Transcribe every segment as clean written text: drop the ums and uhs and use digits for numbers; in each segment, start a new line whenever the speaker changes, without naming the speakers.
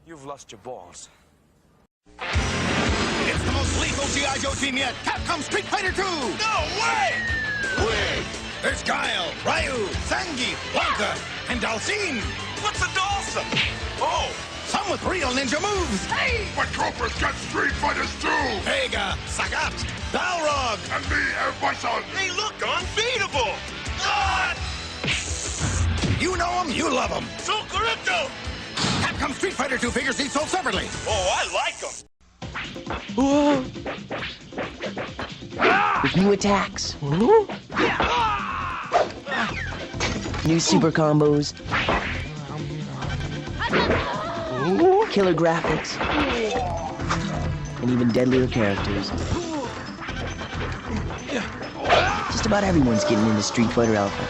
You've lost your balls.
It's the most lethal G.I. Joe team yet. Capcom Street Fighter 2!
No way!
Wait! There's Guile, Ryu, Zangief, Blanca, and Dalsim!
What's a Dawson? Oh!
Some with real ninja moves!
Hey!
My troopers got Street Fighters too!
Vega, Sagat, Balrog!
And me, Bison!
They look unbeatable! God!
You know them, you love them!
So correcto!
Capcom Street Fighter 2 figures each sold separately.
Oh, I like them!
Whoa. With new attacks. New super combos. Killer graphics. And even deadlier characters. Just about everyone's getting into Street Fighter Alpha.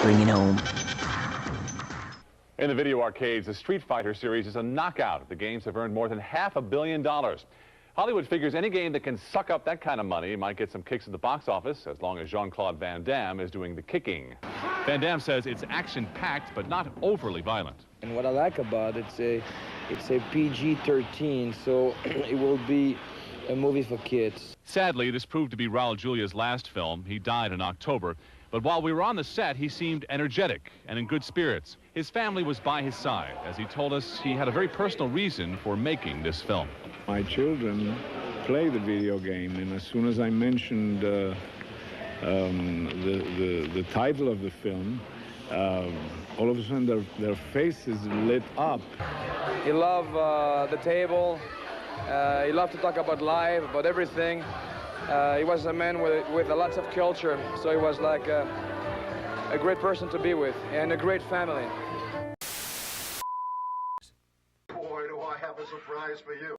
Bring it home.
In the video arcades, the Street Fighter series is a knockout. The games have earned more than $500 million. Hollywood figures any game that can suck up that kind of money might get some kicks at the box office, as long as Jean-Claude Van Damme is doing the kicking. Van Damme says it's action-packed, but not overly violent.
And what I like about it, it's a PG-13, so it will be a movie for kids.
Sadly, this proved to be Raul Julia's last film. He died in October. But while we were on the set, he seemed energetic and in good spirits. His family was by his side, as he told us he had a very personal reason for making this film.
My children play the video game, and as soon as I mentioned the title of the film, all of a sudden their faces lit up.
He loved the table. He loved to talk about life, about everything. He was a man with lots of culture, so he was like a great person to be with and a great family.
Boy, do I have a surprise for you.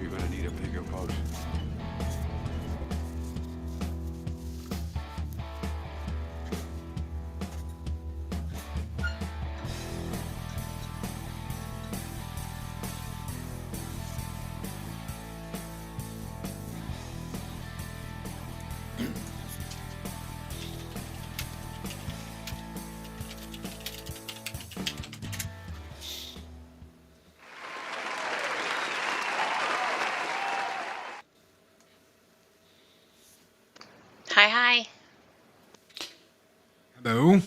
You're gonna need a bigger boat.
Hi, hi.
Hello?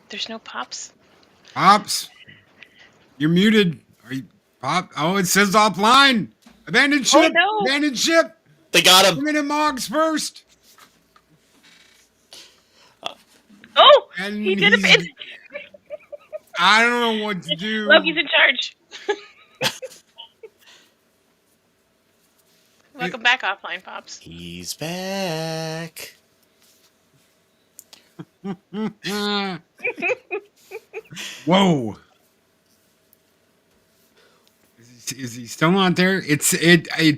There's no pops.
Pops? You're muted. Are you Pop? Oh, it says offline. Abandoned ship.
no.
Abandoned ship.
They got him.
Bring in Moggs first.
Oh,
And
he did a bit.
I don't know what to do.
Loki's in charge. Welcome back, offline pops.
He's back.
Whoa. Is he still not there? It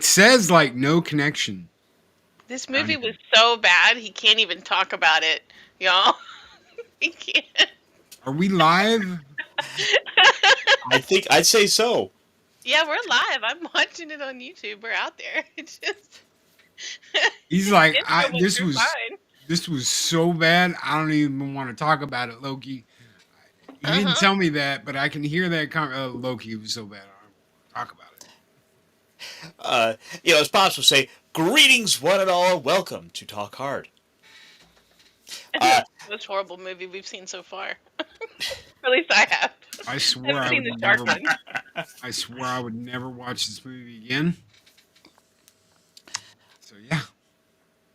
says like no connection.
This movie was so bad, he can't even talk about it, y'all. He can't.
Are we live?
I'd say so.
Yeah, we're live. I'm watching it on YouTube. We're out there. It's just.
He's like,
this was
so bad. I don't even want to talk about it, Loki. He didn't tell me that, but I can hear that. Loki, it was so bad. I don't want to talk about it.
As Pops would say, greetings, one and all. Welcome to Talk Hard.
Most horrible movie we've seen so far. At least I have.
I swear I would never watch this movie again. So yeah.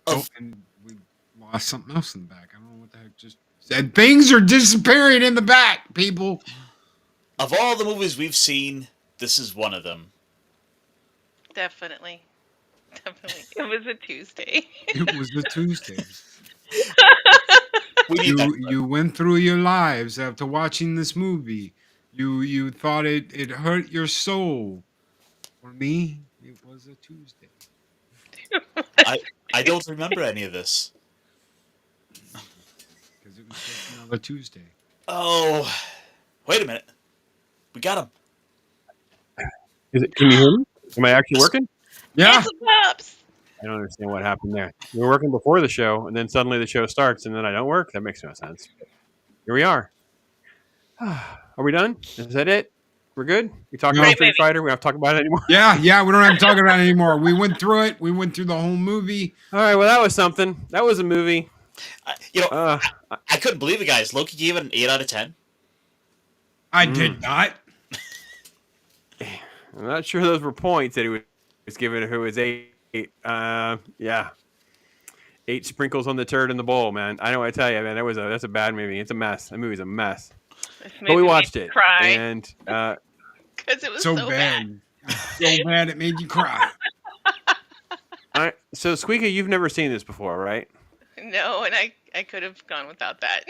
Oh, and we lost something else in the back. I don't know what the heck just said. Things are disappearing in the back, people.
Of all the movies we've seen, this is one of them.
Definitely. Definitely. It was a Tuesday.
It was a Tuesday.
We need that.
You went through your lives after watching this movie. You thought it hurt your soul. For me, it was a Tuesday.
I don't remember any of this.
Because it was just another Tuesday.
Oh, wait a minute. We got him.
Can you hear me? Am I actually working?
Yeah.
Pops.
I don't understand what happened there. We were working before the show, and then suddenly the show starts, and then I don't work. That makes no sense. Here we are. Are we done? Is that it? We're good? We talked about Street Fighter? We don't have to talk about it anymore?
Yeah, we don't have to talk about it anymore. We went through it. We went through the whole movie.
All right, well, that was something. That was a movie.
I couldn't believe it, guys. Loki gave it an 8 out of 10.
I did not.
I'm not sure those were points that he was giving who was 8. Yeah. 8 sprinkles on the turd in the bowl, man. I know what I tell you, man. That's a bad movie. It's a mess. That movie's a mess. But we watched it.
Cry.
And
because it was
so bad. So bad it made you cry.
So,
SQUEEKA, you've never seen this before, right?
No, and I could have gone without that.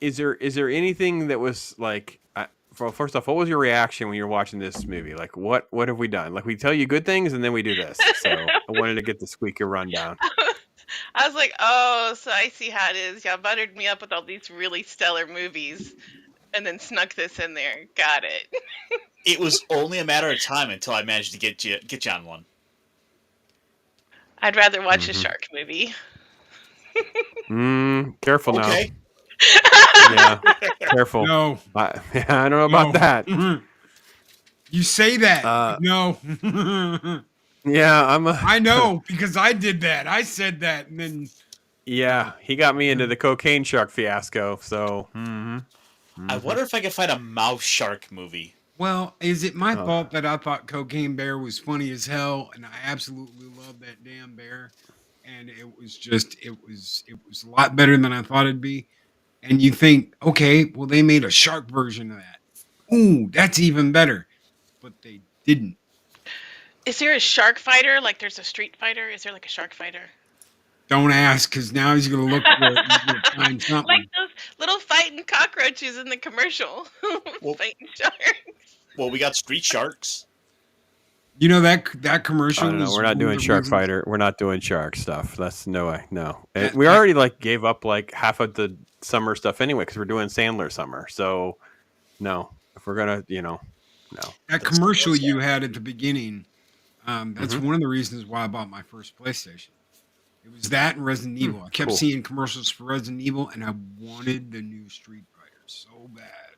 Is there anything that was like? Well, first off, what was your reaction when you were watching this movie? Like, what have we done? Like, we tell you good things and then we do this. So I wanted to get the SQUEEKA rundown.
I was like, oh, so I see how it is. Y'all buttered me up with all these really stellar movies and then snuck this in there. Got it.
It was only a matter of time until I managed to get you on one.
I'd rather watch a shark movie.
Careful now.
Okay.
Yeah, careful.
No.
I don't know about that.
You say that. No.
Yeah,
I know, because I did that. I said that, and then...
Yeah, he got me into the cocaine shark fiasco, so...
I wonder if I can find a mouse shark movie.
Well, is it my fault that I thought Cocaine Bear was funny as hell, and I absolutely love that damn bear, and it was a lot better than I thought it'd be, and you think, okay, well, they made a shark version of that. Ooh, that's even better, but they didn't.
Is there a shark fighter? Like there's a Street Fighter? Is there like a shark fighter?
Don't ask, because now he's going to look for it. He's going to find something.
Like those little fighting cockroaches in the commercial. Fighting sharks.
Well, we got Street Sharks.
You know that commercial?
No, we're not doing Shark Fighter. We're not doing shark stuff. That's no way. No. We already gave up half of the summer stuff anyway because we're doing Sandler summer. So, no. If we're going to, no.
That commercial you had at the beginning, that's one of the reasons why I bought my first PlayStation. It was that and Resident Evil. I kept seeing commercials for Resident Evil, and I wanted the new Street Fighter so bad.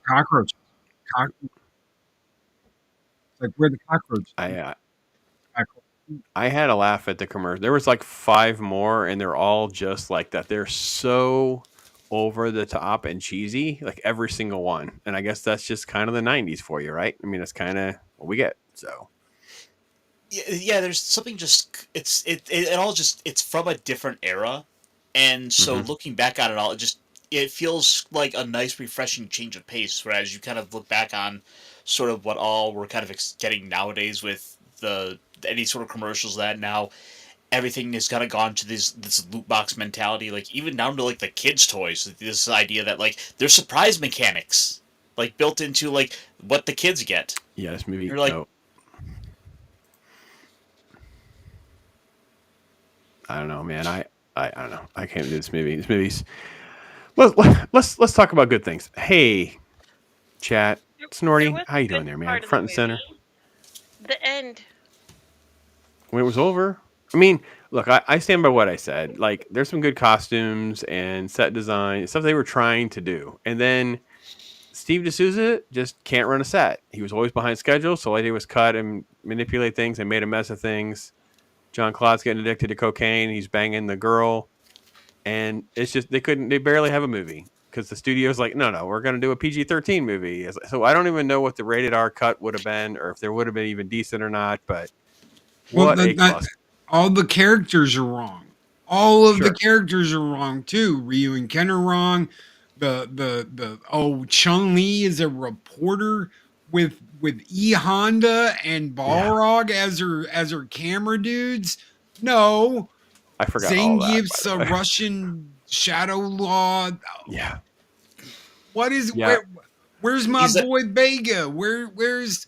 Cockroach. Like, where the cockroach?
I had a laugh at the commercial. There was 5 more, and they're all just like that. They're so over the top and cheesy, every single one. And I guess that's just kind of the 90s for you, right? I mean, that's kind of what we get. So.
Yeah, there's something it's from a different era, and so looking back on it all, it feels like a nice, refreshing change of pace. Whereas you kind of look back on sort of what all we're kind of getting nowadays with any sort of commercials that now everything has kind of gone to this loot box mentality, even down to the kids' toys. This idea that there's surprise mechanics built into what the kids get.
Yeah, this movie.
You're
I don't know, man. I don't know. I can't do this movie. This movie's. Let's talk about good things. Hey, chat, Snorty, how you doing there, man? Front and center.
The end.
When it was over. I mean, look, I stand by what I said. There's some good costumes and set design stuff they were trying to do, and then Steve D'Souza just can't run a set. He was always behind schedule, so all he did was cut and manipulate things and made a mess of things. Jean-Claude's getting addicted to cocaine. He's banging the girl. And it's just, they barely have a movie because the studio's no, we're going to do a PG-13 movie. So I don't even know what the rated R cut would have been or if there would have been even decent or not, but all
the characters are wrong. All of the characters are wrong too. Ryu and Ken are wrong. Chun-Li is a reporter with E Honda and Balrog as her camera dudes. No,
I forgot all that.
Zangief's a Russian shadow law.
Yeah.
What is
Yeah.
where's my boy Vega? Where's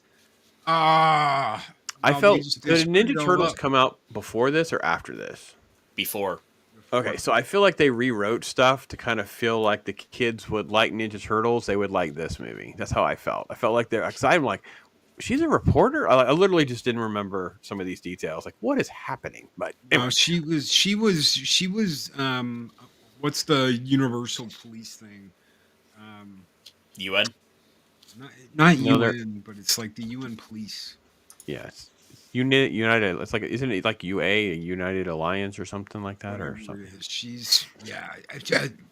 I
no,
felt
they
did
screwed it
Ninja
all
Turtles
up.
come out before this or after this?
Before.
Okay, so I feel like they rewrote stuff to kind of feel like the kids would like Ninja Turtles. They would like this movie. That's how I felt. I felt like they're because I'm like, she's a reporter. I literally just didn't remember some of these details. Like, what is happening? But anyway.
No, she was what's the universal police thing?
UN?
Not
No,
UN, but it's like the UN police.
Yes. United. It's like, isn't it like UA, a United Alliance or something like that, or something?
She's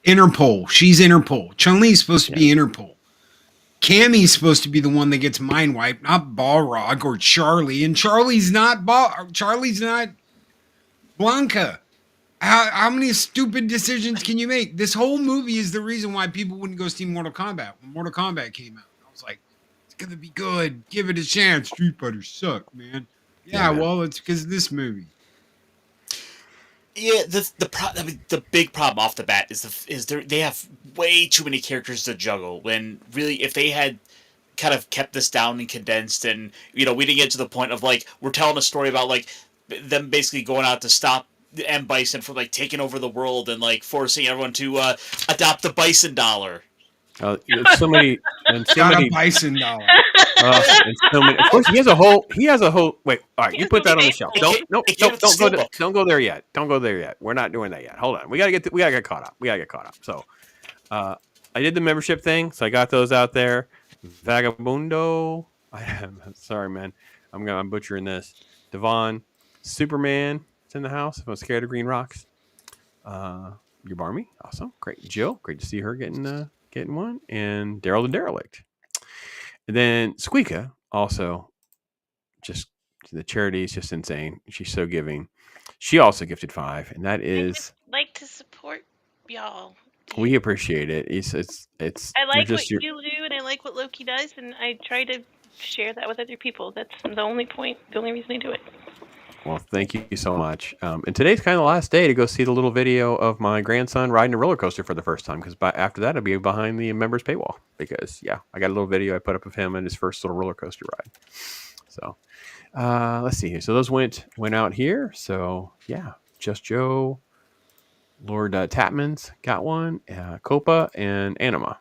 Interpol. She's Interpol. Chun-Li's supposed to be Interpol. Cammy's supposed to be the one that gets mind wiped, not Balrog or Charlie. And Charlie's not Blanca. How many stupid decisions can you make? This whole movie is the reason why people wouldn't go see Mortal Kombat when Mortal Kombat came out. I was like, it's gonna be good. Give it a chance. Street Fighters suck, man. Yeah, well, it's because of this movie.
Yeah, the big problem off the bat is they have way too many characters to juggle. When really, if they had kind of kept this down and condensed, and we didn't get to the point of like we're telling a story about like them basically going out to stop M. Bison from like taking over the world and like forcing everyone to adopt the Bison dollar.
Somebody
got a Bison dollar.
And so many, of course, he has a whole. Wait, all right, you put that on the shelf. Don't go there yet. Don't go there yet. We're not doing that yet. Hold on. We gotta get caught up. So, I did the membership thing, so I got those out there. Vagabundo. I'm sorry, man. I'm butchering this. Devon, Superman. It's in the house. I'm scared of green rocks. Your Barmy, awesome, great. Jill, great to see her getting one, and Daryl the Derelict. And then SQUEEKA also, just the charity is just insane. She's so giving. She also gifted 5, and that is
like to support y'all.
We appreciate it. It's
I like what you do, and I like what Loki does, and I try to share that with other people. That's the only reason I do it.
Well, thank you so much. And today's kind of the last day to go see the little video of my grandson riding a roller coaster for the first time, because after that, I'll be behind the members paywall. Because, I got a little video I put up of him and his first little roller coaster ride. So, let's see here. So those went out here. So, Just Joe, Lord Tapman's got one, Copa, and Anima.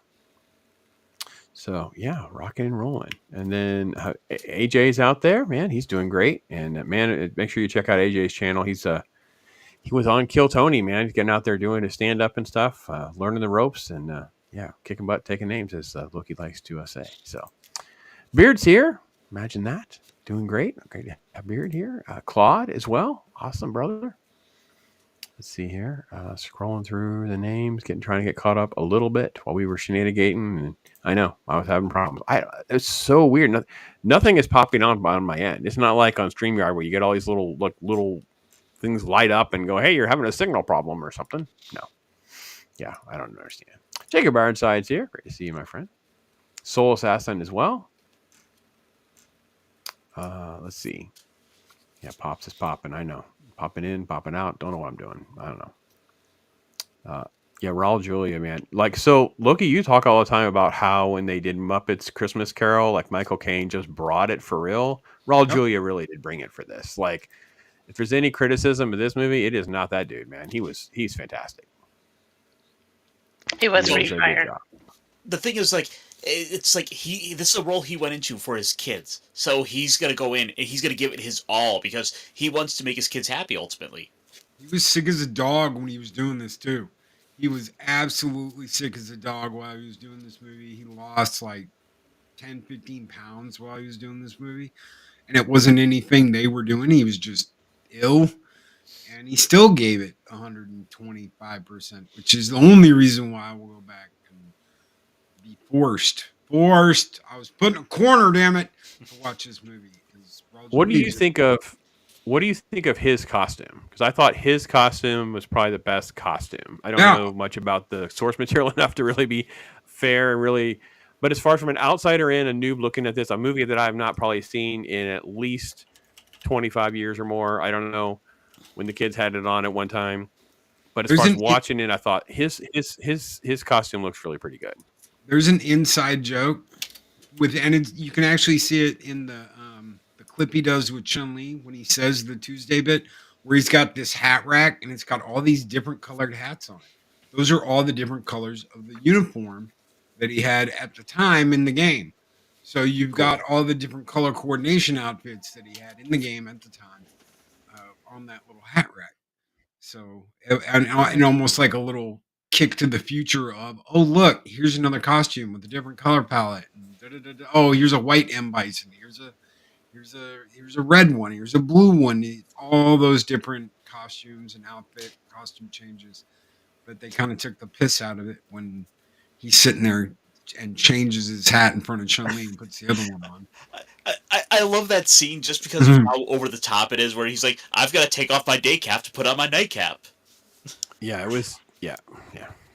So, rocking and rolling. And then AJ's out there, man. He's doing great. And, man, make sure you check out AJ's channel. He was on Kill Tony, man. He's getting out there doing his stand-up and stuff, learning the ropes, and, kicking butt, taking names, as Loki likes to say. So, Beard's here. Imagine that. Doing great. Okay, to have Beard here. Claude as well. Awesome, brother. Let's see here. Scrolling through the names, trying to get caught up a little bit while we were shenanigating. And I know I was having problems. It's so weird. Nothing is popping on my end. It's not like on StreamYard where you get all these little things light up and go, "Hey, you're having a signal problem or something." No. Yeah, I don't understand. Jacob Ironside's here. Great to see you, my friend. Soul Assassin as well. Let's see. Yeah, Pops is popping. I know. Popping in, popping out. Don't know what I'm doing. I don't know. Raul Julia, man. So, Loki, you talk all the time about how when they did Muppets Christmas Carol, Michael Caine just brought it for real. Raul Julia really did bring it for this. If there's any criticism of this movie, it is not that dude, man. He's fantastic.
He was pretty fire.
The thing is, it's this is a role he went into for his kids. So he's going to go in and he's going to give it his all because he wants to make his kids happy ultimately.
He was sick as a dog when he was doing this too. He was absolutely sick as a dog while he was doing this movie. He lost 10, 15 pounds while he was doing this movie. And it wasn't anything they were doing. He was just ill. And he still gave it 125%, which is the only reason why I will go back and be forced. I was put in a corner, damn it, to watch this movie.
What do you think of What do you think of his costume? Because I thought his costume was probably the best costume. I don't
Yeah.
know much about the source material enough to really be fair and really. But as far as from an outsider in, a noob looking at this, a movie that I have not probably seen in at least 25 years or more. I don't know when the kids had it on at one time. But as
There's
far as
an-
watching it, I thought his costume looks really pretty good.
There's an inside joke you can actually see it in the clip he does with Chun-Li when he says the Tuesday bit, where he's got this hat rack and it's got all these different colored hats on it. Those are all the different colors of the uniform that he had at the time in the game. So you've got all the different color coordination outfits that he had in the game at the time on that little hat rack. So and almost like a little kick to the future of, oh look, here's another costume with a different color palette. And oh, here's a white M Bison. Here's a red one. Here's a blue one. All those different costumes and costume changes. But they kind of took the piss out of it when he's sitting there and changes his hat in front of Chun-Li and puts the other one on.
I love that scene just because of how over the top it is, where he's like, I've got to take off my day cap to put on my nightcap.
Yeah, it was. Yeah.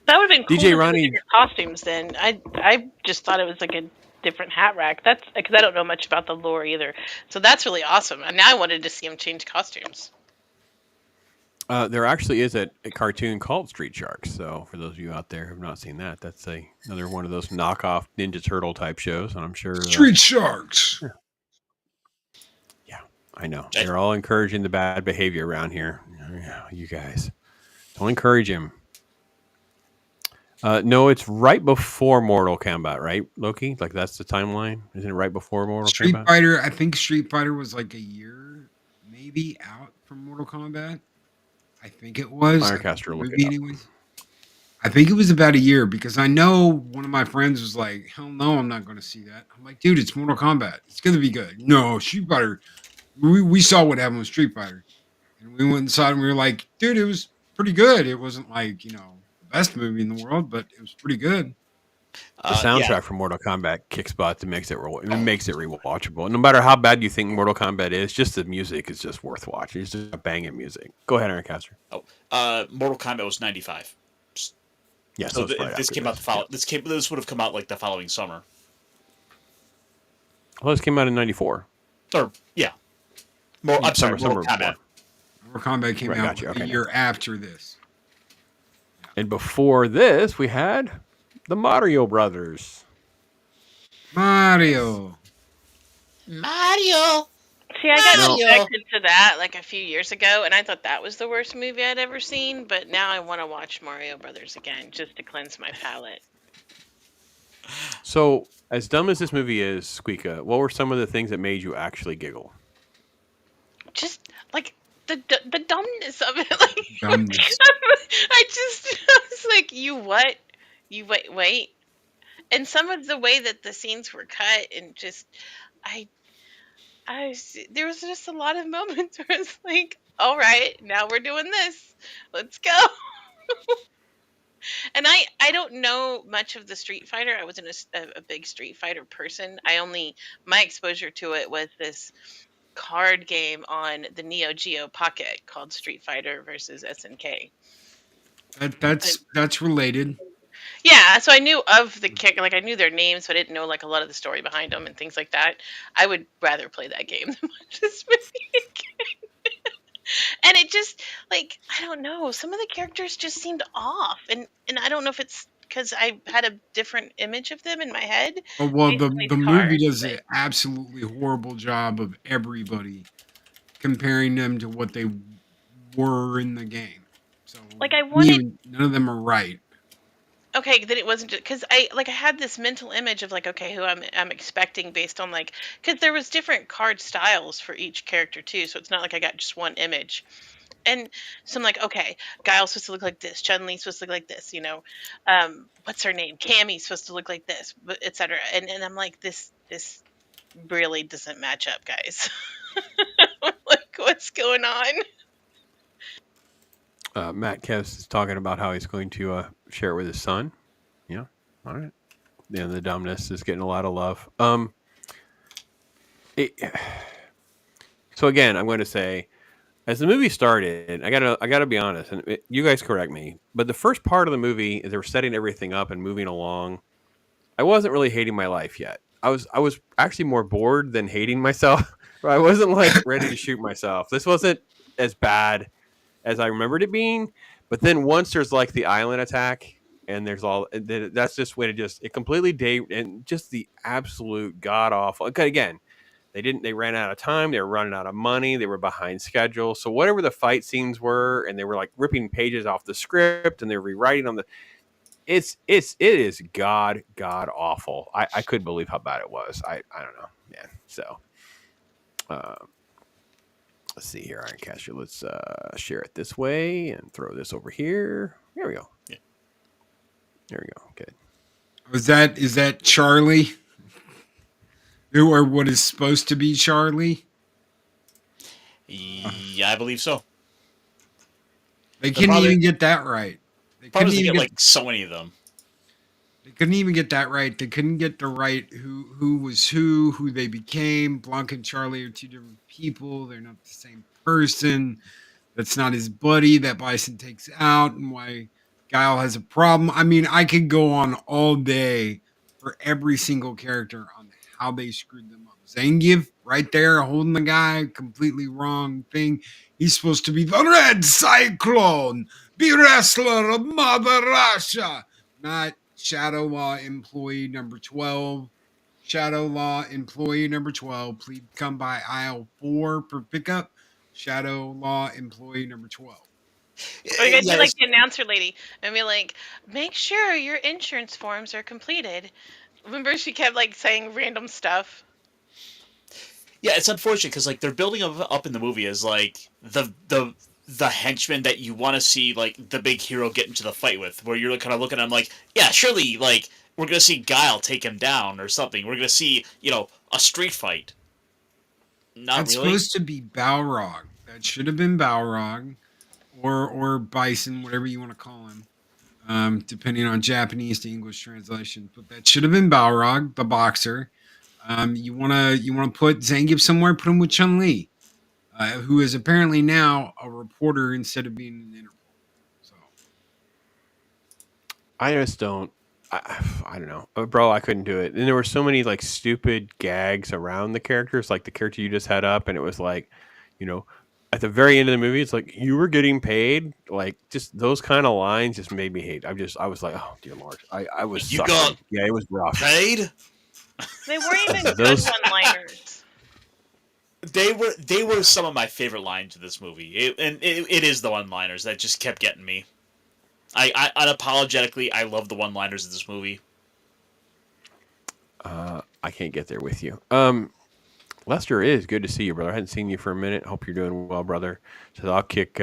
That would have been cool.
DJ Ronnie
costumes. Then I just thought it was like a different hat rack. That's because I don't know much about the lore either. So that's really awesome. And now I wanted to see him change costumes.
There actually is a cartoon called Street Sharks. So for those of you out there who have not seen that, that's another one of those knockoff Ninja Turtle type shows. And I'm sure
Street Sharks.
Yeah, I know. They're all encouraging the bad behavior around here. You guys don't encourage him. No, it's right before Mortal Kombat, right, Loki? Like that's the timeline, isn't it? Right before Mortal
Street
Kombat.
Fighter. I think Street Fighter was like a year, maybe out from Mortal Kombat. I think it was.
Ironcaster, look it up.
Anyways. I think it was about a year because I know one of my friends was like, "Hell no, I'm not going to see that." I'm like, "Dude, it's Mortal Kombat. It's going to be good." No, Street Fighter. We saw what happened with Street Fighter, and we went inside and we were like, "Dude, it was pretty good. It wasn't like the best movie in the world, but it was pretty good."
The soundtrack for Mortal Kombat kicks butt. It makes it rewatchable. No matter how bad you think Mortal Kombat is, just the music is just worth watching. It's just banging music. Go ahead, Ironcaster.
Mortal Kombat was 95.
Yeah,
so this came out This would have come out like the following summer.
Well, this came out in 94.
Or Mortal Kombat.
Mortal Kombat came out a year after this.
And before this, we had the Mario Brothers.
Mario.
See, I got subjected to that like a few years ago, and I thought that was the worst movie I'd ever seen. But now I want to watch Mario Brothers again just to cleanse my palate.
So, as dumb as this movie is, SQUEEKA, what were some of the things that made you actually giggle?
Just like the dumbness of it. Like,
dumbness.
I was like, you what? You wait. And some of the way that the scenes were cut, and just there was just a lot of moments where it's like, all right, now we're doing this. Let's go. And I don't know much of the Street Fighter. I wasn't a big Street Fighter person. My exposure to it was this card game on the Neo Geo Pocket called Street Fighter versus SNK.
That's related.
Yeah, so I knew of the kick, like I knew their names, but I didn't know like a lot of the story behind them and things like that. I would rather play that game than watch this movie again. And it just like I don't know, some of the characters just seemed off, and I don't know if it's because I had a different image of them in my head.
Oh, well, the movie does an absolutely horrible job of everybody comparing them to what they were in the game. So
like I wanted
none of them are right.
Okay, then it wasn't because I had this mental image of like, okay, who I'm expecting based on like, because there was different card styles for each character too, so it's not like I got just one image. And so I'm like, okay, Guile's supposed to look like this, Chun-Li's supposed to look like this, what's her name, Cammy's supposed to look like this, etc. And I'm like, this really doesn't match up, guys. Like, what's going on?
Matt Kevs is talking about how he's going to share it with his son. Yeah, all right. Yeah, the dumbness is getting a lot of love. So again, I'm going to say as the movie started, I gotta be honest, and you guys correct me, but the first part of the movie, as they were setting everything up and moving along, I wasn't really hating my life yet. I was actually more bored than hating myself. I wasn't like ready to shoot myself. This wasn't as bad as I remembered it being. But then once there's like the island attack, and there's all that's just when it completely and just the absolute god awful. Okay, again, they ran out of time, they were running out of money, they were behind schedule. So whatever the fight scenes were, and they were like ripping pages off the script, and they're rewriting on the it is god awful. I couldn't believe how bad it was. I don't know, man. So let's see here, Ironcaster. Let's share it this way and throw this over here. There we go.
Yeah.
There we go. Good.
Is that Charlie? Or what is supposed to be Charlie?
Yeah, I believe so.
They couldn't even get that right. They couldn't
Probably
even
get like so many of them.
They couldn't even get that right. They couldn't get the right who was who they became. Blanca and Charlie are two different people. They're not the same person. That's not his buddy that Bison takes out, and why Guile has a problem. I mean, I could go on all day for every single character on how they screwed them up. Zangief, right there, holding the guy, completely wrong thing. He's supposed to be the Red Cyclone, be wrestler of Mother Russia, not Shadow Law employee number 12. Shadow Law employee number 12. Please come by aisle 4 for pickup. Shadow Law employee number 12.
Or you guys be like the announcer lady and be like, make sure your insurance forms are completed. Remember she kept like saying random stuff.
Yeah, it's unfortunate because like they're building up in the movie as like the henchman that you want to see like the big hero get into the fight with, where you're kind of looking at him like, yeah, surely like we're gonna see Guile take him down or something. We're gonna see a street fight. Not
That's
really.
supposed to be Balrog. That should have been Balrog, or Bison, whatever you want to call him, depending on Japanese to English translation. But that should have been Balrog, the boxer. You wanna put Zangief somewhere, put him with Chun-Li, who is apparently now a reporter instead of being an Interpol. So
I just don't. I don't know, bro. I couldn't do it, and there were so many like stupid gags around the characters, like the character you just had up, and it was like, at the very end of the movie, it's like you were getting paid. Like just those kind of lines just made me hate. I was like, oh dear lord, I was.
You
suffering.
got
it was rough.
Paid?
They weren't even good one-liners.
They were some of my favorite lines of this movie. It is the one-liners that just kept getting me. I unapologetically, I love the one-liners of this movie.
I can't get there with you. Lester, it is good to see you, brother. I hadn't seen you for a minute. Hope you're doing well, brother. So I'll kick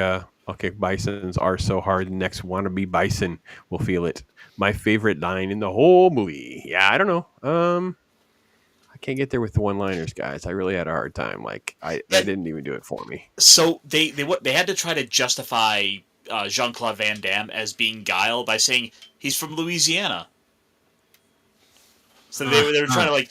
Bison's arse so hard the next wannabe Bison will feel it. My favorite line in the whole movie. Yeah, I don't know. I can't get there with the one-liners, guys. I really had a hard time. Like that didn't even do it for me.
So they had to try to justify Jean-Claude Van Damme as being Guile by saying he's from Louisiana. So they were trying to like,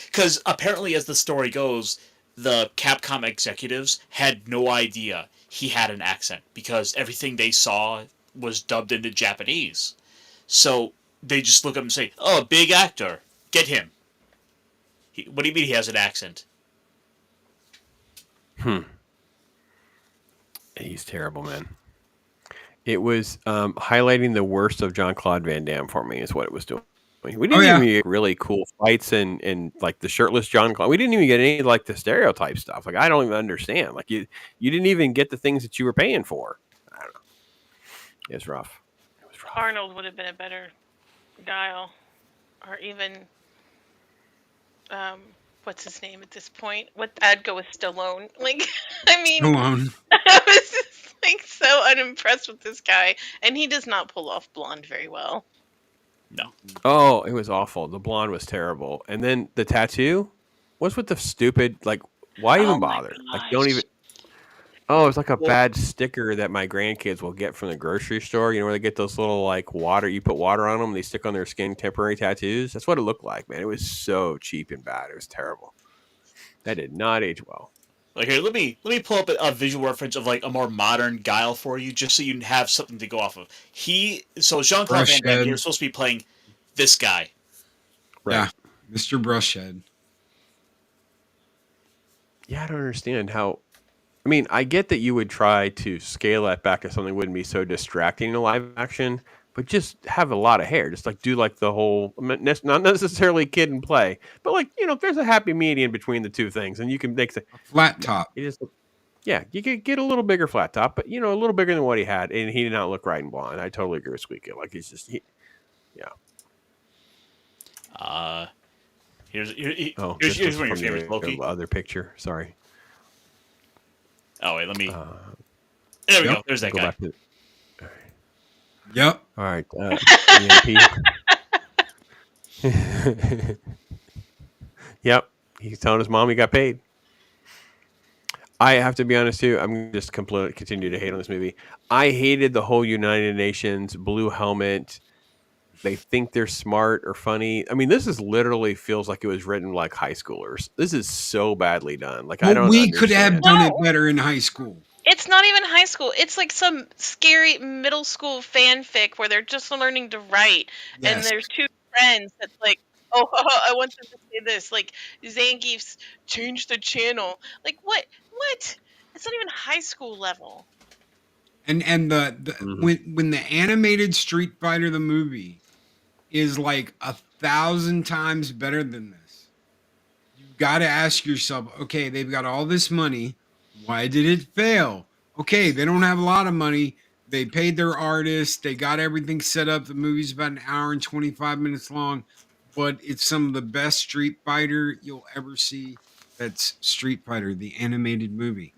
because apparently as the story goes, the Capcom executives had no idea he had an accent because everything they saw was dubbed into Japanese. So they just look at him and say, "Oh, big actor, get him." What do you mean he has an accent?
He's terrible, man. It was highlighting the worst of Jean-Claude Van Damme for me is what it was doing. We didn't even get really cool fights and like the shirtless Jean-Claude. We didn't even get any like the stereotype stuff. Like I don't even understand. Like you didn't even get the things that you were paying for. I don't know. It was rough.
Arnold would have been a better Guile, or even what's his name at this point? I'd go with Stallone. Like, I mean,
Stallone.
I was just like so unimpressed with this guy, and he does not pull off blonde very well.
No.
Oh, it was awful. The blonde was terrible, and then the tattoo. What's with the stupid? Like, why even bother? Like, don't even. Oh, it's like a bad sticker that my grandkids will get from the grocery store. You know where they get those little like water. You put water on them, and they stick on their skin temporary tattoos. That's what it looked like, man. It was so cheap and bad. It was terrible. That did not age well.
Like here, let me pull up a visual reference of like a more modern Guile for you, just so you have something to go off of. Jean-Claude Van Damme here is supposed to be playing this guy.
Right. Yeah, Mr. Brushhead.
Yeah, I don't understand how. I mean, I get that you would try to scale that back if something wouldn't be so distracting in live action, but just have a lot of hair. Just like do like the whole, not necessarily kid and play, but like, there's a happy median between the two things, and you can make
a flat top.
Yeah, you could get a little bigger flat top, but a little bigger than what he had, and he did not look right and blonde. I totally agree with SQUEEKA. Like he's just, yeah.
Here's one of your favorites, Loki.
Other picture, sorry.
Oh wait, let me. There we go. There's that guy.
All right.
Yep.
All right. Yep. He's telling his mom he got paid. I have to be honest too. I'm going to just continue to hate on this movie. I hated the whole United Nations blue helmet. They think they're smart or funny. I mean, this is literally feels like it was written like high schoolers. This is so badly done. Like I don't.
We could have done it better in high school.
It's not even high school. It's like some scary middle school fanfic where they're just learning to write, and there's two friends that's like, oh, I want them to say this. Like Zangief's change the channel. Like what? What? It's not even high school level.
And when the animated Street Fighter the movie is like 1,000 times better than this, you've got to ask yourself, okay, they've got all this money. Why did it fail? Okay, they don't have a lot of money. They paid their artists. They got everything set up. The movie's about an hour and 25 minutes long, but it's some of the best Street Fighter you'll ever see. That's Street Fighter, the animated movie,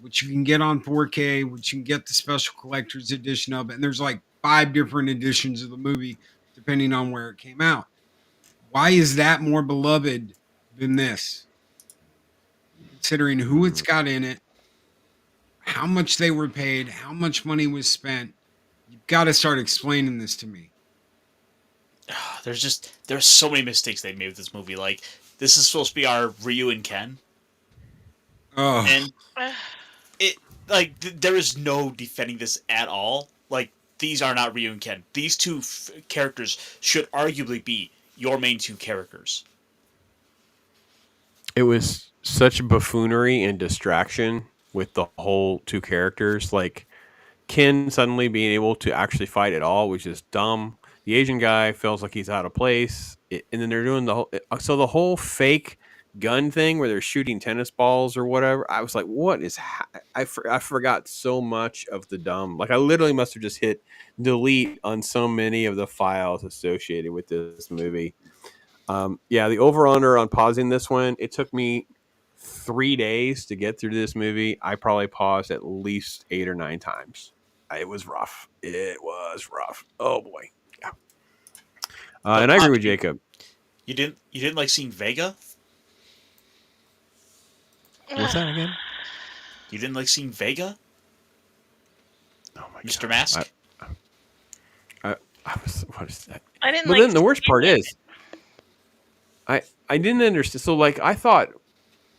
which you can get on 4K, which you can get the special collector's edition of. And there's like 5 different editions of the movie, depending on where it came out. Why is that more beloved than this? Considering who it's got in it, how much they were paid, how much money was spent, you've got to start explaining this to me.
There's so many mistakes they made with this movie. Like, this is supposed to be our Ryu and Ken.
Oh.
And there is no defending this at all. Like, these are not Ryu and Ken. These two characters should arguably be your main two characters.
It was such buffoonery and distraction with the whole two characters. Like Ken suddenly being able to actually fight at all, which is dumb. The Asian guy feels like he's out of place. And then they're doing the whole fake gun thing where they're shooting tennis balls or whatever. I was like, what is, I forgot so much of the dumb. Like I literally must have just hit delete on so many of the files associated with this movie. The over-under on pausing this one, it took me 3 days to get through this movie. I probably paused at least 8 or 9 times. It was rough. Oh boy. Yeah. And I agree with Jacob.
You didn't like seeing Vega?
What's that again?
You didn't like seeing Vega?
Oh my
Mr.
God.
Mask?
I was. What is that?
I didn't.
But then the worst part is, I didn't understand. So like I thought,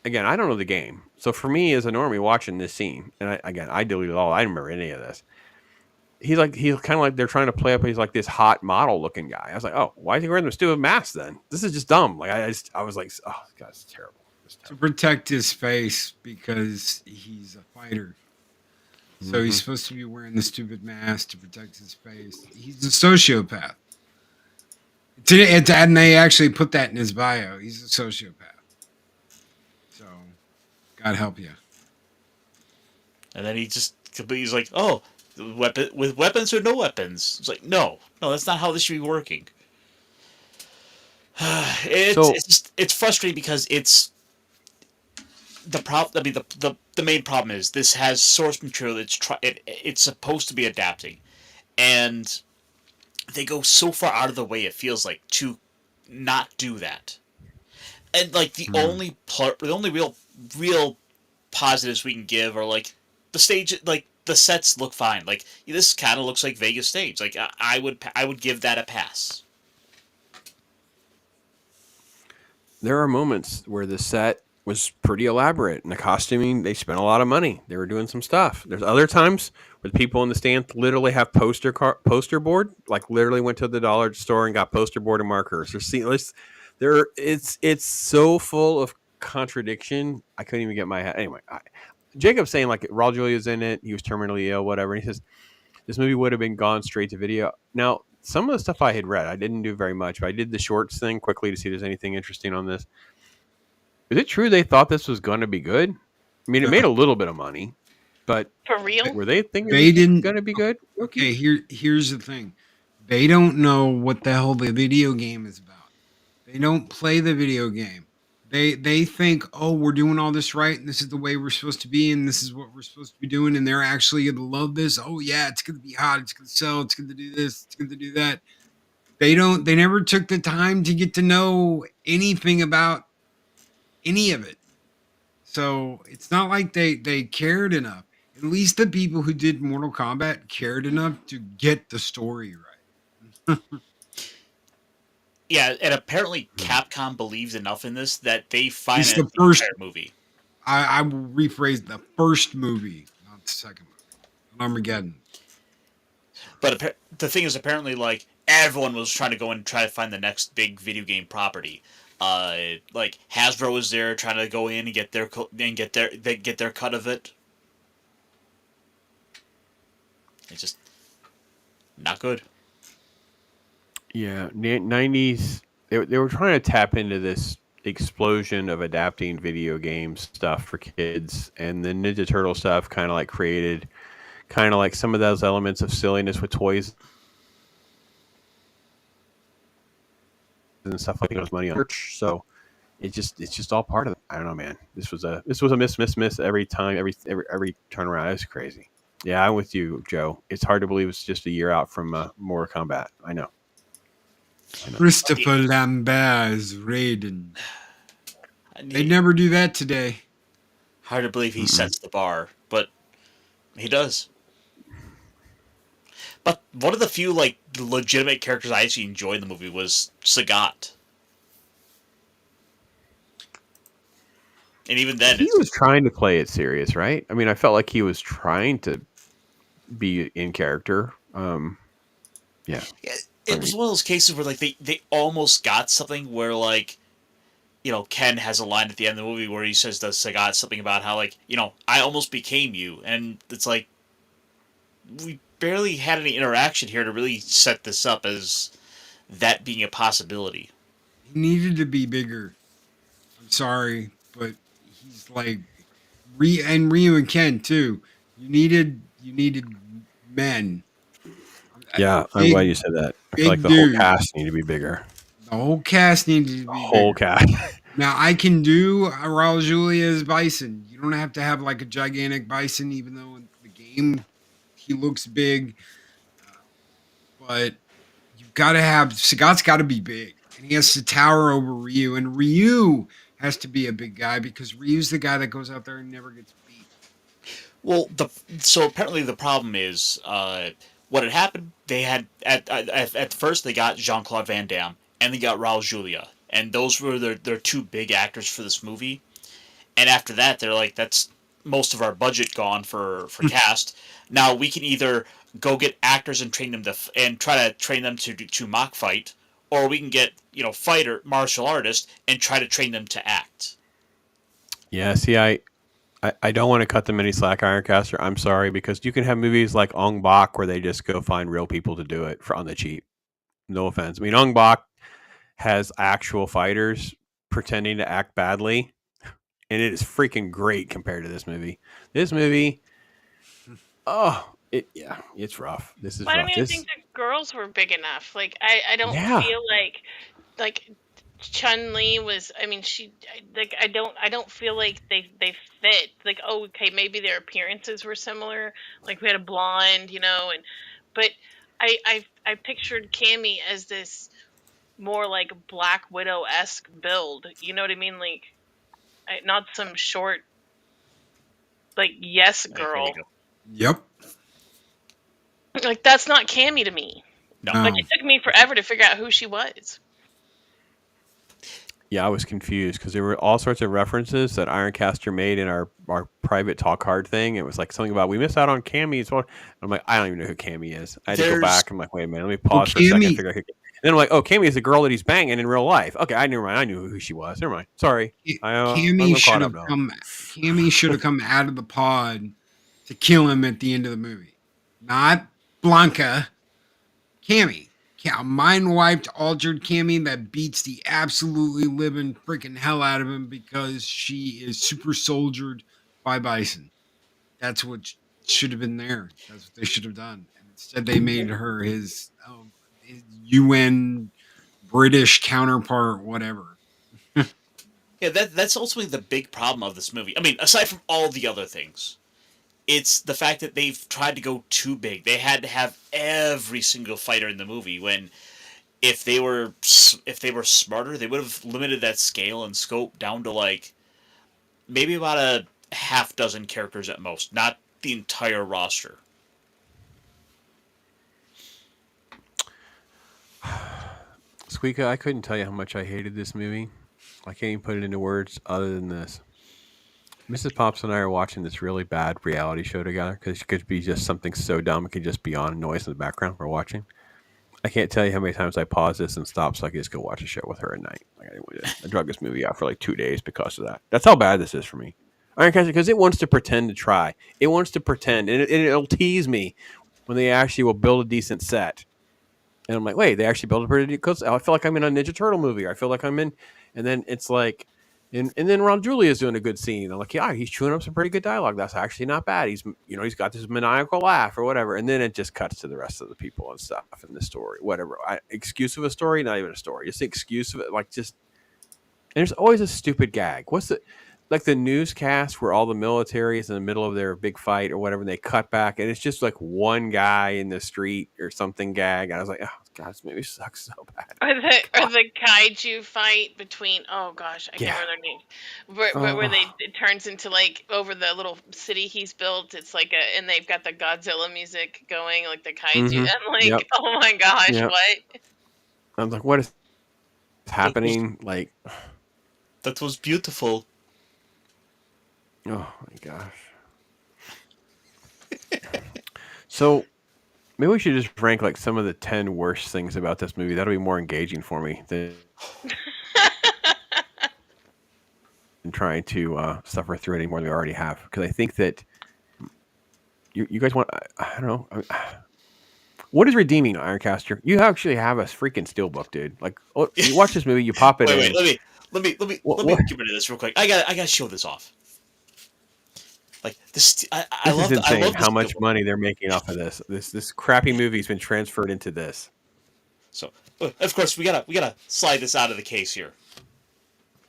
again, I don't know the game. So for me as a normie watching this scene, and I deleted all. I didn't remember any of this. He's kind of like they're trying to play up. He's like this hot model looking guy. I was like, oh, why is he wearing the stupid mask then? This is just dumb. Like I was like, oh God, it's terrible.
To protect his face because he's a fighter. So he's supposed to be wearing the stupid mask to protect his face. He's a sociopath. And they actually put that in his bio. He's a sociopath. So, God help you.
And then he's like, oh, with weapons or no weapons? It's like, no, that's not how this should be working. It's frustrating because it's the problem. I mean, the main problem is this has source material it's supposed to be adapting, and they go so far out of the way, it feels like, to not do that. And like the only real positives we can give are like the stage, like the sets look fine. Like this kind of looks like Vegas stage. Like I would give that a pass.
There are moments where the set was pretty elaborate, and the costuming, they spent a lot of money. They were doing some stuff. There's other times where the people in the stand literally have poster board, like literally went to the dollar store and got poster board and markers. It's so full of contradiction. I couldn't even get my head. Anyway, Jacob's saying like Raul Julia's in it. He was terminally ill, whatever. And he says this movie would have been gone straight to video. Now, some of the stuff I had read, I didn't do very much, but I did the shorts thing quickly to see if there's anything interesting on this. Is it true they thought this was going to be good? I mean, it made a little bit of money, but
for real,
were they thinking
They didn't
going to be good?
Okay, here's the thing. They don't know what the hell the video game is about. They don't play the video game. They think, oh, we're doing all this right, and this is the way we're supposed to be, and this is what we're supposed to be doing, and they're actually gonna love this. Oh yeah, it's gonna be hot, it's gonna sell, it's gonna do this, it's gonna do that. They never took the time to get to know anything about any of it. So it's not like they cared enough. At least the people who did Mortal Kombat cared enough to get the story right.
Yeah, and apparently Capcom believes enough in this that they financed
the
the
first
entire movie.
I will rephrase the first movie, not the second movie, Armageddon.
But the thing is, apparently, like everyone was trying to go and try to find the next big video game property. Like Hasbro was there trying to go in and get their cut of it. It's just not good.
Yeah, 90s. They were trying to tap into this explosion of adapting video game stuff for kids, and the Ninja Turtle stuff kind of like created kind of like some of those elements of silliness with toys and stuff like those money on church. So it's just all part of it. I don't know, man. This was a miss every time, every turnaround. It's crazy. Yeah, I'm with you, Joe. It's hard to believe it's just a year out from Mortal Kombat. I know.
Christopher Lambert is Raiden. They'd never do that today.
Hard to believe he sets the bar, but he does. But one of the few like legitimate characters I actually enjoyed in the movie was Sagat. And even then,
he was trying to play it serious, right? I mean, I felt like he was trying to be in character. Yeah.
It was one of those cases where like they almost got something where like, you know, Ken has a line at the end of the movie where he says to Sagat something about how like, you know, I almost became you, and it's like we barely had any interaction here to really set this up as that being a possibility.
He needed to be bigger. I'm sorry, but he's like Ryu and Ken too. You needed men.
Yeah, I'm glad you said that. I feel like the whole cast needed to be bigger.
The whole cast needed to be bigger.
Whole cast.
Now, I can do Raul Julia as Bison. You don't have to have like a gigantic Bison, even though in the game he looks big. But you've got to have Sagat's got to be big, and he has to tower over Ryu, and Ryu has to be a big guy because Ryu's the guy that goes out there and never gets beat.
Well, so apparently the problem is what had happened. They had at first they got Jean-Claude Van Damme and they got Raul Julia, and those were their two big actors for this movie. And after that, they're like, that's most of our budget gone for cast. Now we can either go get actors and train them and try to train them to mock fight, or we can get martial artists and try to train them to act.
Yeah, see, I don't want to cut them any slack, Ironcaster. I'm sorry, because you can have movies like Ong Bak where they just go find real people to do it on the cheap. No offense. I mean, Ong Bak has actual fighters pretending to act badly, and it is freaking great compared to this movie. This movie, it's rough. This is
but
rough.
I mean, I think the girls were big enough. Like, I don't feel like Chun-Li was, I mean, I don't feel like they fit. Like, oh, okay, maybe their appearances were similar. Like, we had a blonde, but I pictured Cammy as this more like Black Widow-esque build. You know what I mean? Like, not some short, like, yes girl.
Yep.
Like, that's not Cammy to me.
No.
Like, it took me forever to figure out who she was.
Yeah, I was confused because there were all sorts of references that Ironcaster made in our private talk card thing. It was like something about we missed out on Cammy. I'm like, I don't even know who Cammy is. I had to go back. I'm like, wait a minute, let me pause for a second. Figure out who. And then I'm like, oh, Cammy is the girl that he's banging in real life. Okay, never mind. I knew who she was. Never mind. Sorry.
Cammy should have come. Cammy should have come out of the pod to kill him at the end of the movie, not Blanca. Cammy. A mind-wiped, altered Cammy that beats the absolutely living freaking hell out of him because she is super soldiered by Bison. That's what should have been there. That's what they should have done. And instead, they made her his UN British counterpart, whatever.
Yeah, that's ultimately the big problem of this movie. I mean, aside from all the other things, it's the fact that they've tried to go too big. They had to have every single fighter in the movie when if they were smarter, they would have limited that scale and scope down to like maybe about a half dozen characters at most, not the entire roster.
SQUEEKA, I couldn't tell you how much I hated this movie. I can't even put it into words other than this. Mrs. Pops and I are watching this really bad reality show together because it could be just something so dumb it could just be on noise in the background we're watching. I can't tell you how many times I pause this and stop so I can just go watch a show with her at night. Like I drug this movie out for like 2 days because of that. That's how bad this is for me. Because it wants to pretend to try. It wants to pretend, and it'll tease me when they actually will build a decent set. And I'm like, wait, they actually built a pretty good. I feel like I'm in a Ninja Turtle movie. Or I feel like I'm in, and then it's like. And then Raul Julia is doing a good scene. I'm like, yeah, he's chewing up some pretty good dialogue. That's actually not bad. He's got this maniacal laugh or whatever. And then it just cuts to the rest of the people and stuff in the story, whatever. Excuse of a story, not even a story. Just the excuse of it, like just. And there's always a stupid gag. What's the newscast where all the military is in the middle of their big fight or whatever, and they cut back and it's just like one guy in the street or something gag. And I was like, oh god, this movie sucks so bad.
Or the kaiju fight between can't remember their name. Where it turns into like over the little city he's built. It's like and they've got the Godzilla music going, like the kaiju.
Mm-hmm.
I'm like, oh my gosh, what?
I'm like, what is happening? Like,
that was beautiful.
Oh my gosh. So maybe we should just rank like some of the 10 worst things about this movie. That'll be more engaging for me than trying to suffer through it any more than we already have. Because I think that you guys want, I don't know. What is redeeming, Ironcaster? You actually have a freaking steelbook, dude. Like, you watch this movie, you pop it in.
Wait, let me get rid of this real quick. I gotta show this off. Like this, I love.
This is insane.
I love
how much money they're making off of this. This crappy movie's been transferred into this.
So, of course, we gotta slide this out of the case here.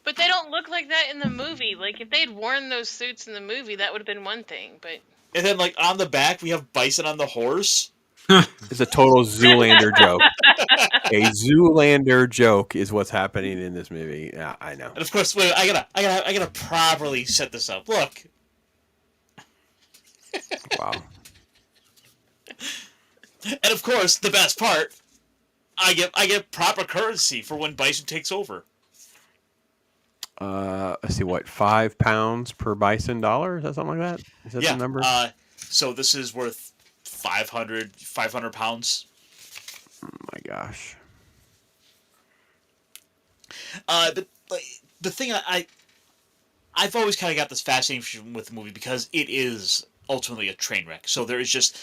But they don't look like that in the movie. Like if they'd worn those suits in the movie, that would have been one thing. But
and then, like on the back, we have Bison on the horse.
It's a total Zoolander joke. A Zoolander joke is what's happening in this movie. Yeah, I know.
And of course, wait, I gotta properly set this up. Look.
Wow.
And of course, the best part, I get proper currency for when Bison takes over.
Let's see, what, £5 per Bison dollar? Is that something like that? Is that the number?
So this is worth 500 pounds.
Oh my gosh.
But like, the thing I've always kind of got this fascination with the movie because it is ultimately a train wreck. So there is just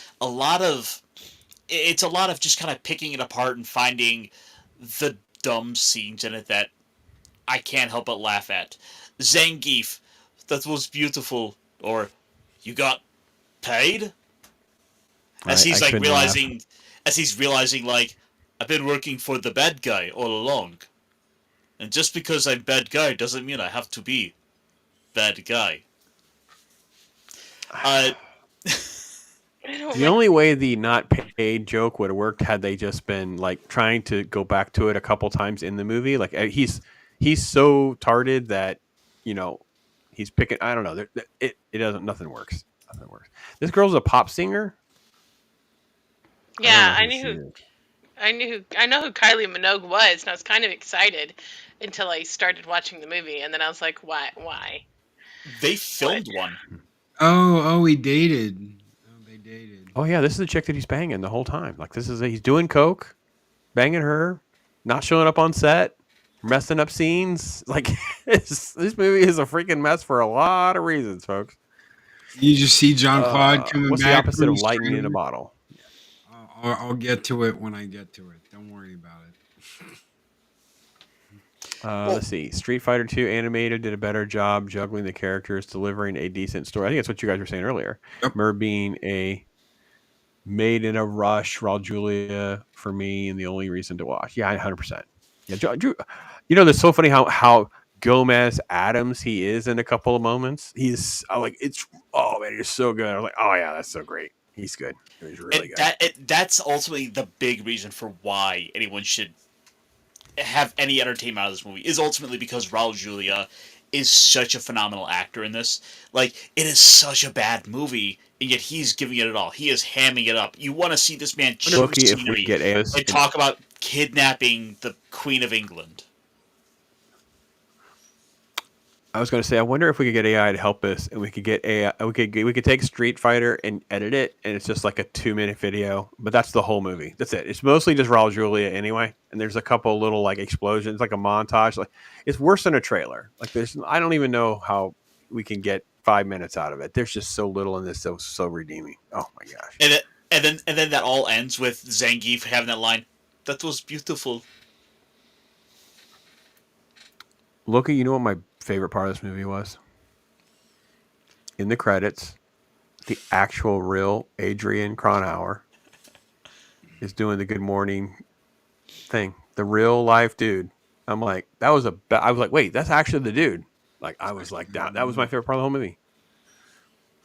it's a lot of just kind of picking it apart and finding the dumb scenes in it that I can't help but laugh at. Zangief, that was beautiful. Or, you got paid? As he's realizing, like, I've been working for the bad guy all along. And just because I'm bad guy doesn't mean I have to be bad guy.
The only way the not paid joke would have worked had they just been like trying to go back to it a couple times in the movie. Like he's so tarded that he's picking. I don't know. It doesn't. Nothing works. Nothing works. This girl's a pop singer.
Yeah, I knew who. I know who Kylie Minogue was, and I was kind of excited until I started watching the movie, and then I was like, why?
They filmed one.
Oh, he dated. Oh, they dated.
Oh yeah, this is the chick that he's banging the whole time. Like he's doing coke, banging her, not showing up on set, messing up scenes. Like this movie is a freaking mess for a lot of reasons, folks.
You just see Jean-Claude coming
what's
back.
the opposite
from
of lightning in a
trailer.
bottle?
I'll get to it when I get to it. Don't worry about it.
Let's see. Street Fighter 2 animated did a better job juggling the characters, delivering a decent story. I think that's what you guys were saying earlier.
Yep.
Mer being a made in a rush, Raul Julia for me, and the only reason to watch. Yeah, 100%. Yeah, you know, that's so funny how Gomez Adams he is in a couple of moments. He's like, oh man, he's so good. I was like, oh yeah, that's so great. He's good. He's really good.
That's ultimately the big reason for why anyone should have any entertainment out of this movie, is ultimately because Raul Julia is such a phenomenal actor in this. Like, it is such a bad movie, and yet he's giving it all. He is hamming it up. You want to see this man chew scenery and talk about kidnapping the Queen of England.
I was going to say, I wonder if we could get AI to help us, and we could get AI. We could take Street Fighter and edit it, and it's just like a 2-minute video. But that's the whole movie. That's it. It's mostly just Raul Julia anyway, and there's a couple little like explosions, like a montage. Like it's worse than a trailer. Like I don't even know how we can get 5 minutes out of it. There's just so little in this, so redeeming. Oh my gosh!
And then that all ends with Zangief having that line. That was beautiful.
Loki, you know what my favorite part of this movie was? In the credits, the actual real Adrian Cronauer is doing the good morning thing. The real life dude. I'm like, I was like, wait, that's actually the dude. Like, I was like, that was my favorite part of the whole movie.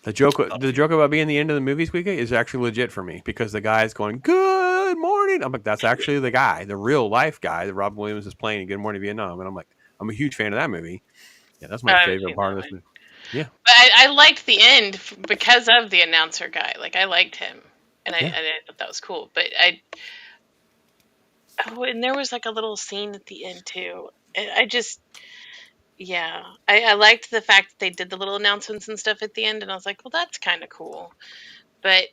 The joke about being the end of the movie, SQUEEKA, is actually legit for me because the guy's going, good morning. I'm like, that's actually the guy, the real life guy that Robin Williams is playing in Good Morning Vietnam. And I'm like, I'm a huge fan of that movie. Yeah, that's my favorite part of this movie. Yeah.
But I liked the end because of the announcer guy. Like, I liked him. And I thought that was cool. But and there was like a little scene at the end too. I liked the fact that they did the little announcements and stuff at the end, and I was like, well, that's kind of cool. But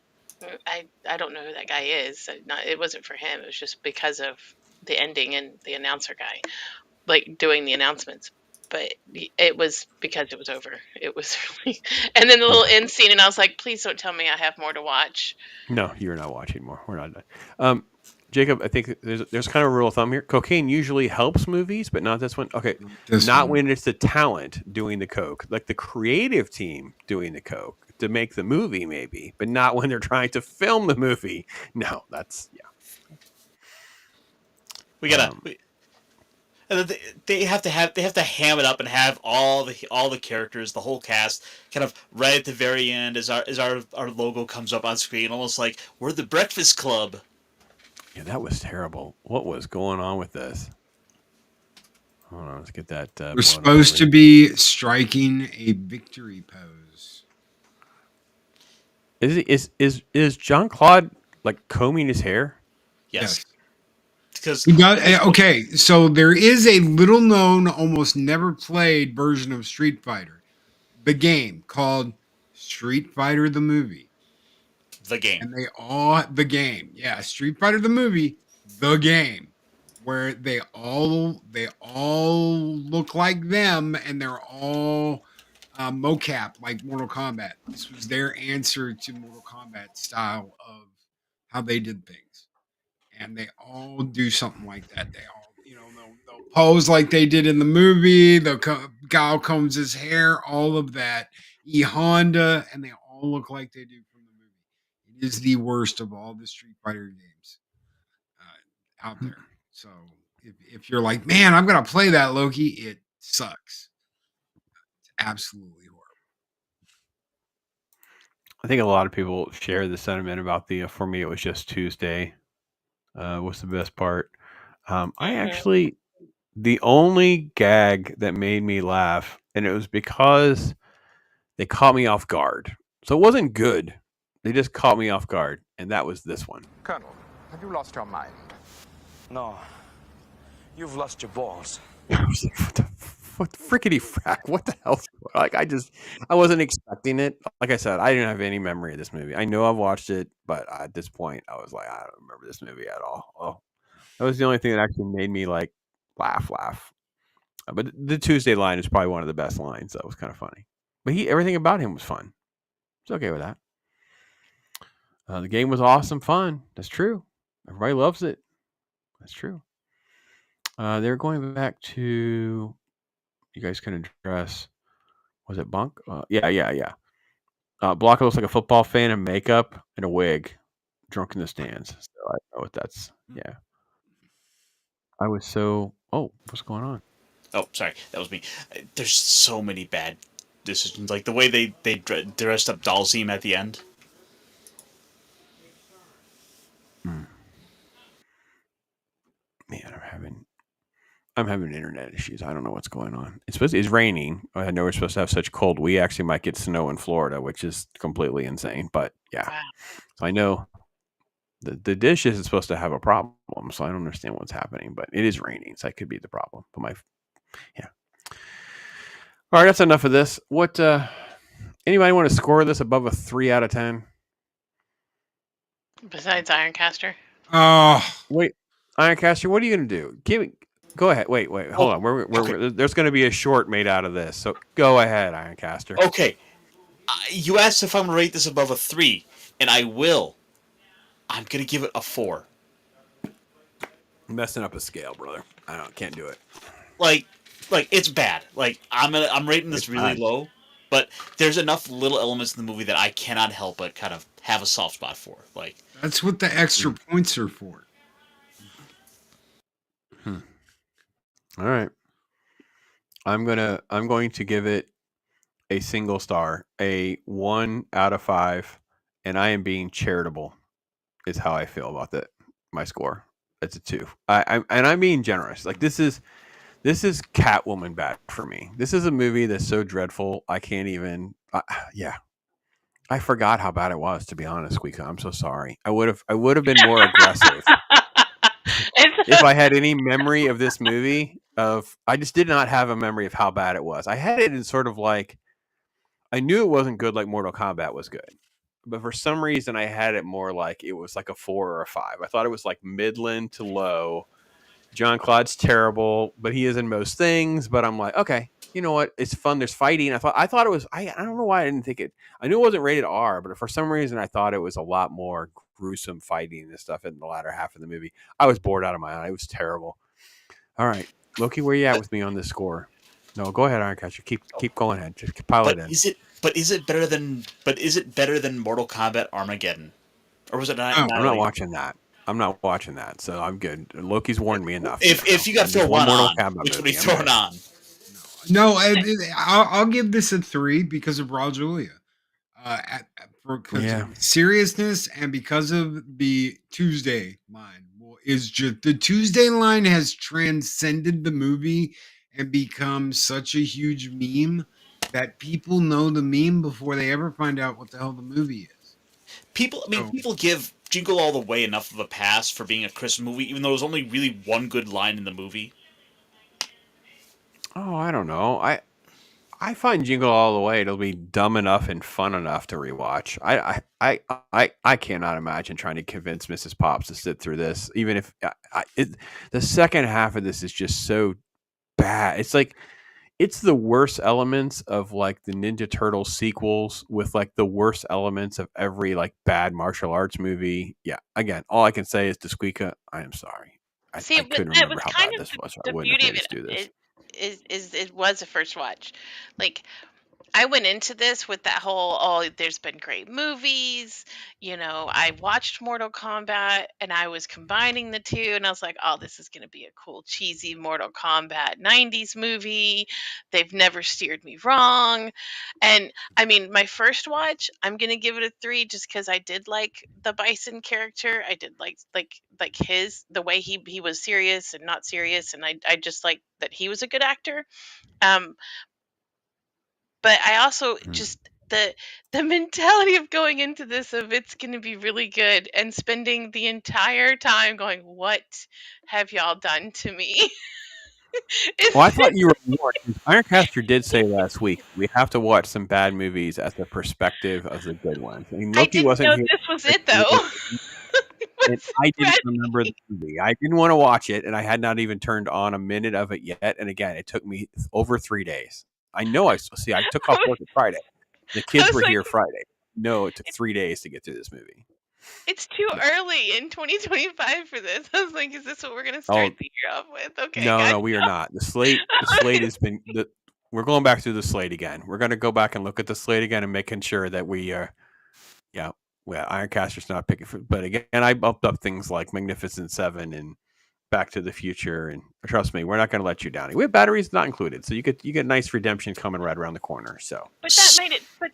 I don't know who that guy is. It wasn't for him. It was just because of the ending and the announcer guy, like doing the announcements. But it was because it was over. It was really, and then the little end scene, and I was like, please don't tell me I have more to watch.
No, you're not watching more. We're not done. Jacob, I think there's kind of a rule of thumb here. Cocaine usually helps movies, but not this one. Okay, when it's the talent doing the coke, like the creative team doing the coke to make the movie, maybe, but not when they're trying to film the movie. No, that's
We gotta. And then they have to ham it up and have all the characters, the whole cast, kind of right at the very end as our logo comes up on screen, almost like we're the Breakfast Club.
Yeah, that was terrible. What was going on with this? Hold on, let's get that.
We're supposed to be striking a victory pose.
Is Jean-Claude like combing his hair?
Yes.
Because okay, so there is a little known, almost never played version of Street Fighter, the game called Street Fighter the movie.
The game.
And the game. Yeah, Street Fighter the movie, the game. Where they all look like them and they're all mocap like Mortal Kombat. This was their answer to Mortal Kombat style of how they did things. And they all do something like that. They all, they'll pose like they did in the movie. Guile combs his hair, all of that. E-Honda, and they all look like they do from the movie. It is the worst of all the Street Fighter games out there. So if you're like, man, I'm going to play that, Loki, it sucks. It's absolutely horrible.
I think a lot of people share the sentiment about for me, it was just Tuesday. What's the best part? I actually, the only gag that made me laugh, and it was because they caught me off guard. So it wasn't good. They just caught me off guard, and that was this one.
Colonel, have you lost your mind? No. You've lost your balls.
I was like, what the frickety frack? What the hell? Like, I wasn't expecting it. Like I said, I didn't have any memory of this movie. I know I've watched it, but at this point, I was like, I don't remember this movie at all. Oh, that was the only thing that actually made me like laugh. But the Tuesday line is probably one of the best lines. That was kind of funny. But everything about him was fun. It's okay with that. The game was awesome fun. That's true. Everybody loves it. That's true. They're going back to. You guys can address. Was it Bunk? Yeah. Blocker looks like a football fan in makeup and a wig, drunk in the stands. So I know what that's. Yeah. I was so. Oh, what's going on?
Oh, sorry, that was me. There's so many bad decisions, like the way they dressed up Dalsim at the end.
Man, I'm having internet issues. I don't know what's going on. It's raining. I know we're supposed to have such cold. We actually might get snow in Florida, which is completely insane. But yeah, so I know the dish isn't supposed to have a problem, so I don't understand what's happening. But it is raining, so that could be the problem. But yeah. All right, that's enough of this. What? Anybody want to score this above a 3 out of 10?
Besides Ironcaster.
Oh,
wait, Ironcaster, what are you going to do? Go ahead. Wait. Hold on.
Okay.
There's going to be a short made out of this. So go ahead, Ironcaster.
Okay. You asked if I'm going to rate this above a 3, and I will. I'm going to give it a 4.
I'm messing up a scale, brother. Can't do it.
Like it's bad. Like I'm rating this really low, but there's enough little elements in the movie that I cannot help but kind of have a soft spot for. Like
that's what the extra points are for.
All right. I'm going to give it a single star, a 1 out of 5, and I am being charitable. Is how I feel about that. My score. It's a 2. I'm being generous. Like this is Catwoman bad for me. This is a movie that's so dreadful. I can't even. Yeah. I forgot how bad it was, to be honest, SQUEEKA. I'm so sorry. I would have been more aggressive. If I had any memory of this movie, I just did not have a memory of how bad it was. I had it in sort of like, I knew it wasn't good like Mortal Kombat was good. But for some reason, I had it more like it was like a 4 or a 5. I thought it was like midland to low. Jean-Claude's terrible, but he is in most things. But I'm like, okay, you know what? It's fun. There's fighting. I thought it was. I don't know why I didn't think it. I knew it wasn't rated R, but for some reason, I thought it was a lot more gruesome fighting and stuff in the latter half of the movie. I was bored out of my eye. It was terrible. All right, Loki, where you at with me on this score? No, go ahead, Ironcatcher. Keep going ahead. Just pile it in.
Is it better than Mortal Kombat Armageddon? Or was it not?
I'm not watching that. I'm not watching that, so I'm good. Loki's warned me enough.
If you got to throw one on, which would be thrown on?
No, I'll give this a 3 because of Raul Julia. Because of seriousness and because of the Tuesday line. Is just the Tuesday line has transcended the movie and become such a huge meme that people know the meme before they ever find out what the hell the movie is.
People give Jingle All the Way enough of a pass for being a Christmas movie, even though there's only really one good line in the movie.
Oh, I don't know. I find Jingle All the Way. It'll be dumb enough and fun enough to rewatch. I cannot imagine trying to convince Mrs. Pops to sit through this, even if the second half of this is just so bad. It's like it's the worst elements of like the Ninja Turtles sequels with like the worst elements of every like bad martial arts movie. Yeah. Again, all I can say is to SQUEEKA, I am sorry. I couldn't remember how bad this was. I wouldn't have do this.
It was a first watch. Like I went into this with that whole, there's been great movies. I watched Mortal Kombat and I was combining the two and I was like, oh, this is going to be a cool, cheesy Mortal Kombat 90s movie. They've never steered me wrong. And I mean, my first watch, I'm going to give it a 3 just because I did like the Bison character. I did like the way he was serious and not serious. And I just like that he was a good actor. But I also just the mentality of going into this of it's going to be really good and spending the entire time going, what have y'all done to me?
Well, I thought you were more. Ironcaster did say last week we have to watch some bad movies as the perspective of the good ones. I mean,
I
Loki
didn't
wasn't
know
here,
this was it though.
and I didn't remember the movie. I didn't want to watch it, and I had not even turned on a minute of it yet. And again, it took me over 3 days. I know. I took off work Friday. The kids were here Friday. No, it took 3 days to get through this movie.
It's too early in 2025 for this. I was like, is this what we're going to start the year off with? Okay,
No, we are not. The slate has been. We're going back through the slate again. We're going to go back and look at the slate again and making sure that we are. Yeah, well, Ironcaster's not picking, but again, I bumped up things like Magnificent Seven and Back to the Future, and trust me, we're not going to let you down. We have batteries not included, so you get nice redemption coming right around the corner. So,
but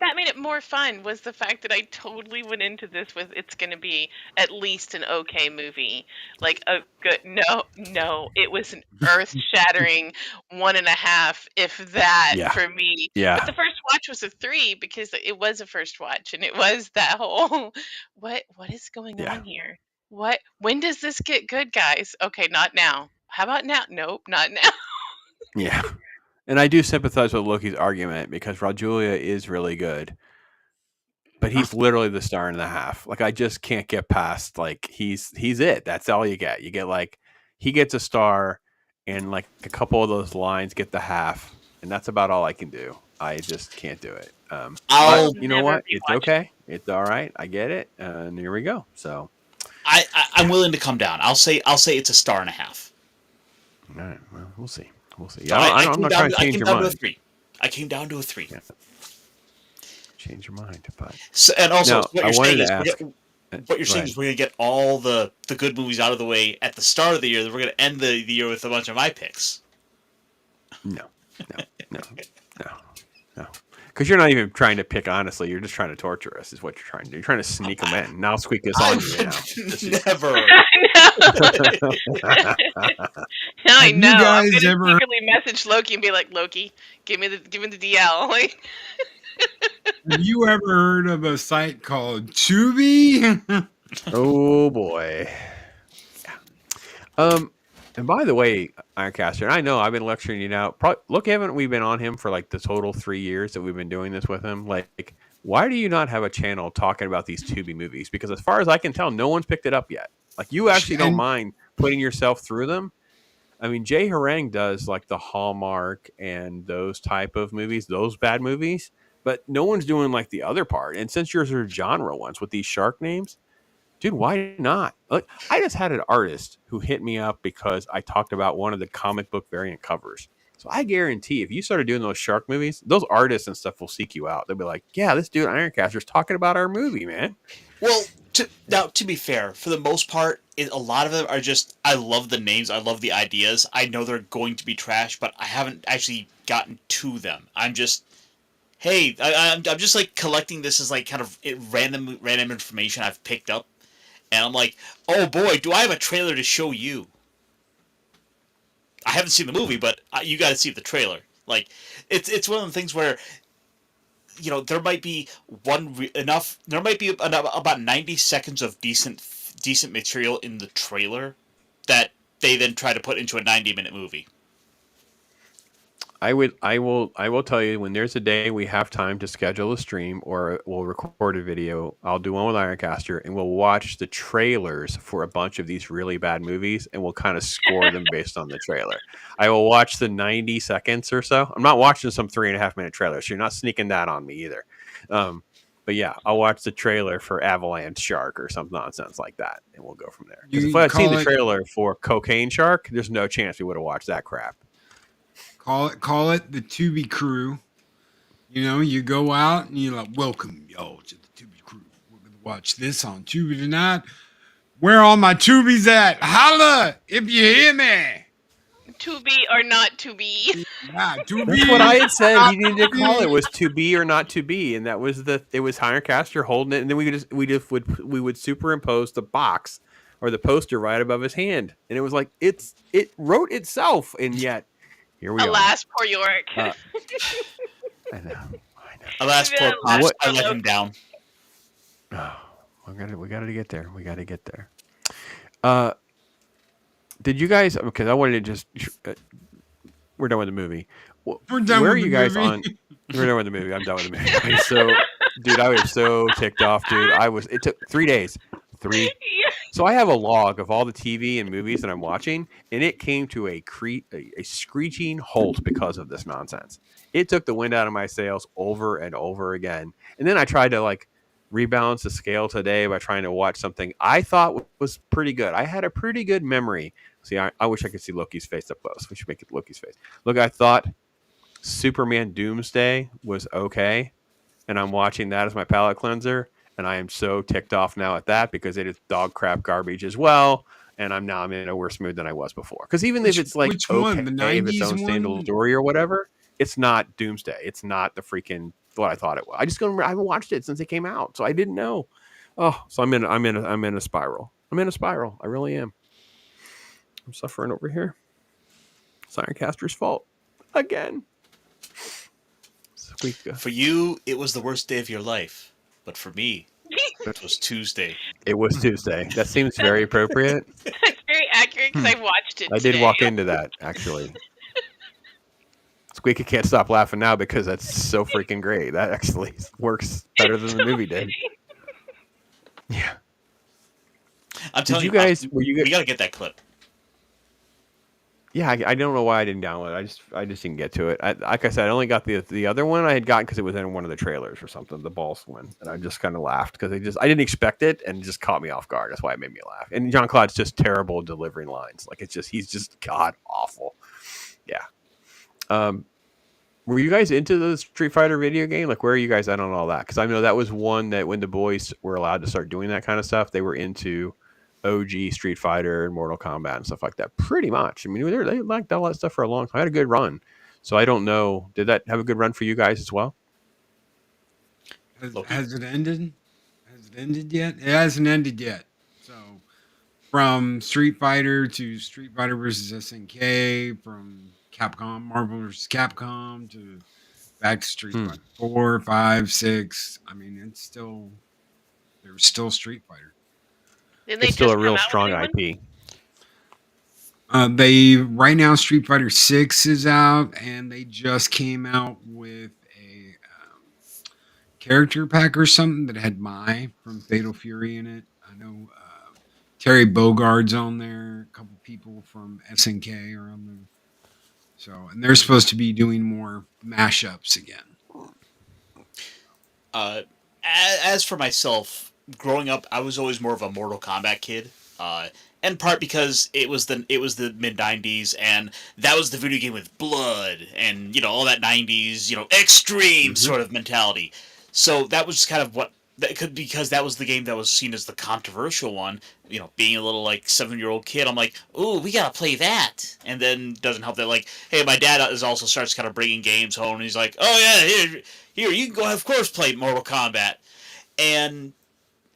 that made it more fun. Was the fact that I totally went into this with it's going to be at least an okay movie, like a good. No, it was an earth-shattering 1.5, if that, for me.
Yeah.
But the first watch was a 3 because it was a first watch, and it was that whole what is going on here? What? When does this get good, guys? Okay, not now. How about now? Nope, not now.
Yeah. And I do sympathize with Loki's argument because Raul Julia is really good. But he's literally the star and a half. Like, I just can't get past, like, he's it. That's all you get. You get, like, he gets a star and, like, a couple of those lines get the half. And that's about all I can do. I just can't do it. But you know what? It's okay. It's all right. I get it. And here we go. So
I'm willing to come down. I'll say it's a 1.5 stars.
All right. Well, we'll see. We'll see.
So
Yeah, I'm not trying to change your mind.
I came down to a 3.
Yeah. Change your mind. But
so, and also,
now, what
you're saying is we're going to get all the good movies out of the way at the start of the year. Then we're going to end the year with a bunch of my picks.
No. Because you're not even trying to pick honestly. You're just trying to torture us. Is what you're trying to do. You're trying to sneak them in. Now squeak this on you now.
Never.
Now I know.
You guys
I'm gonna
ever
secretly message Loki and be like, Loki, give me the DL. Like,
have you ever heard of a site called Tubi?
Oh boy. Yeah. And by the way, Ironcaster, and I know I've been lecturing you now. Look, haven't we been on him for like the total 3 years that we've been doing this with him? Like, why do you not have a channel talking about these Tubi movies? Because as far as I can tell, no one's picked it up yet. Like, you actually don't mind putting yourself through them. I mean, Jay Harang does like the Hallmark and those type of movies, those bad movies, but no one's doing like the other part. And since yours are genre ones with these shark names, dude, why not? Like, I just had an artist who hit me up because I talked about one of the comic book variant covers. So I guarantee if you started doing those shark movies, those artists and stuff will seek you out. They'll be like, yeah, this dude Ironcaster's talking about our movie, man.
Well, to be fair, for the most part, a lot of them are just, I love the names, I love the ideas. I know they're going to be trash, but I haven't actually gotten to them. I'm just, hey, I'm just like collecting this as like kind of random information I've picked up. And I'm like, oh boy, do I have a trailer to show you. I haven't seen the movie, but you got to see the trailer. Like, it's one of the things where, you know, there might be about 90 seconds of decent material in the trailer that they then try to put into a 90-minute movie.
I will tell you, when there's a day we have time to schedule a stream or we'll record a video, I'll do one with Ironcaster and we'll watch the trailers for a bunch of these really bad movies and we'll kind of score them based on the trailer. I will watch the 90 seconds or so. I'm not watching some 3.5 minute trailer, so you're not sneaking that on me either. But yeah, I'll watch the trailer for Avalanche Shark or some nonsense like that, and we'll go from there. Because if I had seen the trailer for Cocaine Shark, there's no chance we would have watched that crap.
Call it the Tubi crew. You know, you go out and you're like, welcome, y'all, to the Tubi crew. We're going to watch this on Tubi tonight. Where all my Tubies at? Holla if you hear me.
Tubi or not to be.
Yeah, Tubi.
That's what I had said. You needed to call it was to be or not to be, and that was it was Ironcaster holding it, and then we would superimpose the box or the poster right above his hand, and it was like it wrote itself, and yet. Here we
Alas, poor York.
I know.
Alas, poor Pops, I let him down.
Oh, we got to get there. We got to get there. Did you guys? Because I wanted to just. We're done with the movie.
We're done
Where
with
are you
the
guys
movie.
on? We're done with the movie. I'm done with the movie. So, dude, I was so ticked off, dude. It took 3 days. So I have a log of all the TV and movies that I'm watching, and it came to a screeching halt because of this nonsense. It took the wind out of my sails over and over again. And then I tried to rebalance the scale today by trying to watch something I thought was pretty good. I had a pretty good memory. See, I wish I could see Loki's face up close. We should make it Loki's face. Look, I thought Superman Doomsday was okay, and I'm watching that as my palate cleanser, and I am so ticked off now at that because it is dog crap garbage as well, and I'm in a worse mood than I was before. Because even if it's
which
okay,
one? The 90s
if its own standalone story or whatever, it's not Doomsday. It's not the freaking what I thought it was. I haven't watched it since it came out, so I didn't know. Oh, so I'm in a spiral. I'm in a spiral. I really am. I'm suffering over here. It's Ironcaster's fault again. SQUEEKA.
For you, it was the worst day of your life, but for me, it was Tuesday.
It was Tuesday. That seems very appropriate.
That's very accurate because I watched it.
I did walk into that actually. SQUEEKA can't stop laughing now because that's so freaking great. That actually works better than the movie did. Yeah.
I'm telling you
guys?
we got to get that clip.
Yeah, I don't know why I didn't download it. I just didn't get to it. Like I said, I only got the other one I had gotten because it was in one of the trailers or something, the Balls one, and I just kind of laughed because I didn't expect it and it just caught me off guard. That's why it made me laugh. And Jean-Claude's just terrible delivering lines. He's just god awful. Yeah. Were you guys into the Street Fighter video game? Where are you guys at on all that? Because I know that was one that when the boys were allowed to start doing that kind of stuff, they were into OG Street Fighter and Mortal Kombat and stuff like that. Pretty much. I mean, they liked all that stuff for a long time. I had a good run. So I don't know. Did that have a good run for you guys as well?
Has it ended? Has it ended yet? It hasn't ended yet. So from Street Fighter to Street Fighter versus SNK, from Capcom, Marvel versus Capcom to back to Street Fighter 4, 5, 6. I mean, there's still Street Fighter.
It's still a real strong IP.
Right now Street Fighter 6 is out, and they just came out with a character pack or something that had Mai from Fatal Fury in it. I know Terry Bogard's on there. A couple people from SNK are on there. So, and they're supposed to be doing more mashups again.
As for myself, growing up, I was always more of a Mortal Kombat kid. In part because it was the mid '90s, and that was the video game with blood and all that '90s extreme sort of mentality. So that was kind of because that was the game that was seen as the controversial one. Being a little 7-year-old kid, I'm like, ooh, we gotta play that. And then doesn't help that hey, my dad also starts kind of bringing games home, and he's like, oh yeah, here you can go, of course, play Mortal Kombat. And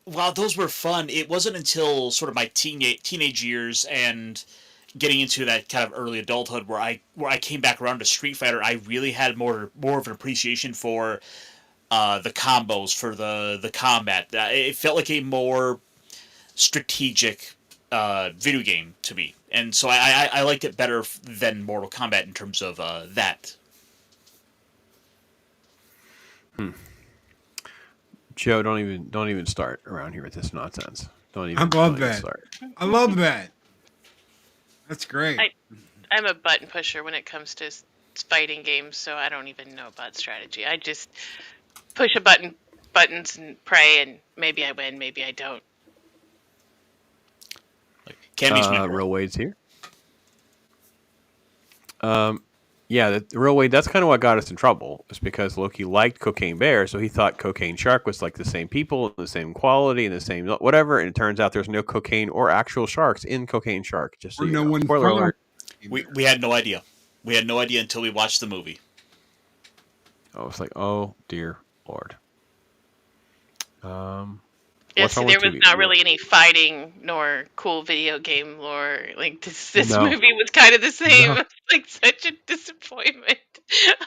while those were fun, it wasn't until sort of my teenage years and getting into that kind of early adulthood where I came back around to Street Fighter. I really had more of an appreciation for the combos, for the combat. It felt like a more strategic video game to me, and so I liked it better than Mortal Kombat in terms of that.
Joe, don't even start around here with this nonsense. Don't even.
I love that. I love that. That's great.
I'm a button pusher when it comes to fighting games, so I don't even know about strategy. I just push buttons and pray, and maybe I win, maybe I don't.
Real Wade's here. Yeah, the Real Wade, that's kind of what got us in trouble. Is because Loki liked Cocaine Bear, so he thought Cocaine Shark was the same people, the same quality, and the same whatever. And it turns out there's no cocaine or actual sharks in Cocaine Shark. Just so you know. Spoiler alert.
We had no idea. We had no idea until we watched the movie.
I was like, oh dear Lord.
It's Yeah,
What's
see,
wrong
there
with
was
Tubi?
not really any fighting nor cool video game lore. Like this
No.
movie was kind of the same.
No.
Like such a disappointment.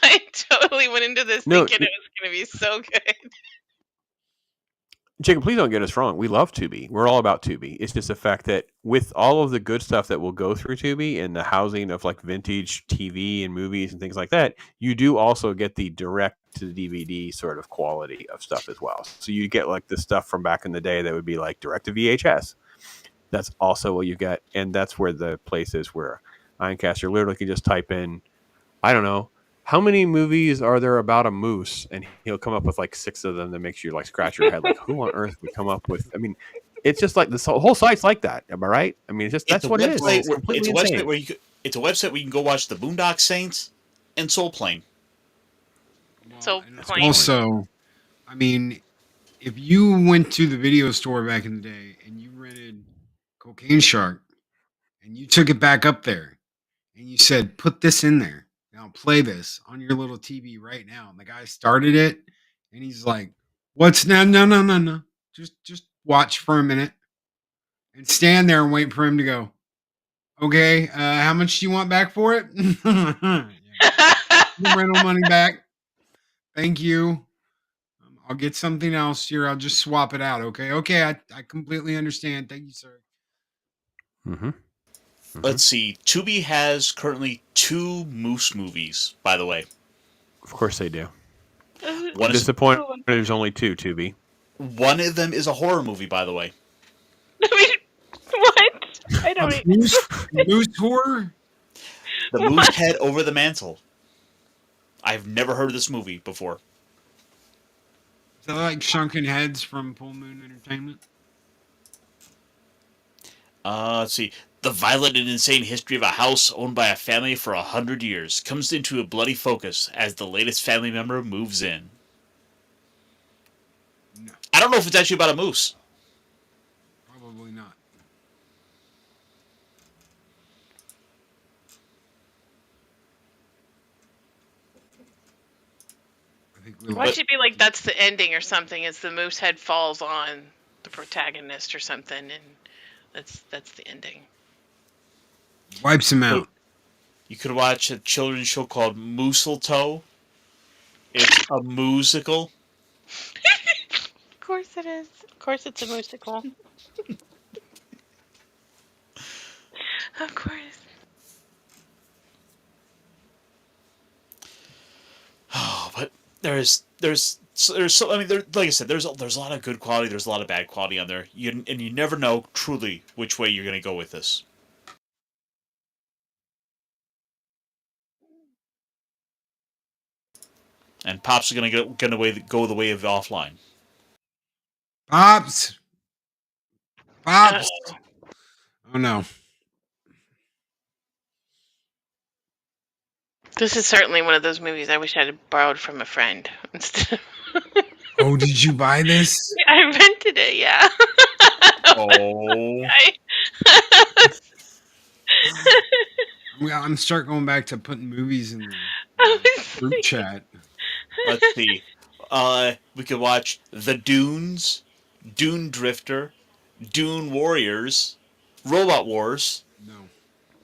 I totally went into this
No,
thinking it was going to be so good.
Jacob, please don't get us wrong. We love Tubi. We're all about Tubi. It's just the fact that with all of the good stuff that will go through Tubi and the housing of like vintage TV and movies and things like that, you do also get the direct to the DVD sort of quality of stuff as well. So you get like the stuff from back in the day that would be like direct to VHS. That's also what you get. And that's where the place is where Ironcaster literally can just type in, I don't know, how many movies are there about a moose? And he'll come up with like 6 of them that makes you like scratch your head. Like, who on earth would come up with? I mean, it's just like this whole site's like that. Am I right? I mean, it's just that's what it is. It's completely insane.
It's a website where you can go watch the Boondock Saints and Soul Plane.
Also, I mean, if you went to the video store back in the day and you rented Cocaine Shark and you took it back up there and you said, put this in there. Now play this on your little TV right now. And the guy started it and he's like, what's no. Just watch for a minute and stand there and wait for him to go. Okay, how much do you want back for it? Rental money back. Thank you. I'll get something else here. I'll just swap it out. Okay. I completely understand. Thank you, sir.
Mm-hmm.
Let's see. Tubi has currently 2 Moose movies, by the way.
Of course they do.
One is
disappointed. There's only 2 Tubi.
One of them is a horror movie, by the way.
What? I don't
Moose horror?
The Moose Head Over the Mantle. I've never heard of this movie before.
Is that like Shrunken Heads from Full Moon Entertainment?
Let's see. The violent and insane history of a house owned by a family for 100 years comes into a bloody focus as the latest family member moves in.
No.
I don't know if it's actually about a moose.
Probably not.
Why should it be like that's the ending or something? As the moose head falls on the protagonist or something, and that's the ending.
Wipes him out.
You could watch a children's show called Mooseltoe. It's a musical.
Of course it is. Of course it's a musical. Of course.
Oh, but there's so I mean like I said there's a lot of good quality, there's a lot of bad quality on there. You never know truly which way you're going to go with this. And Pops is going to go the way of offline.
Pops. Oh no.
This is certainly one of those movies I wish I had borrowed from a friend instead of...
Oh, did you buy this?
I rented it, yeah.
Oh.
I'm start going back to putting movies in the group chat.
Let's see. We could watch The Dunes, Dune Drifter, Dune Warriors, Robot Wars.
No.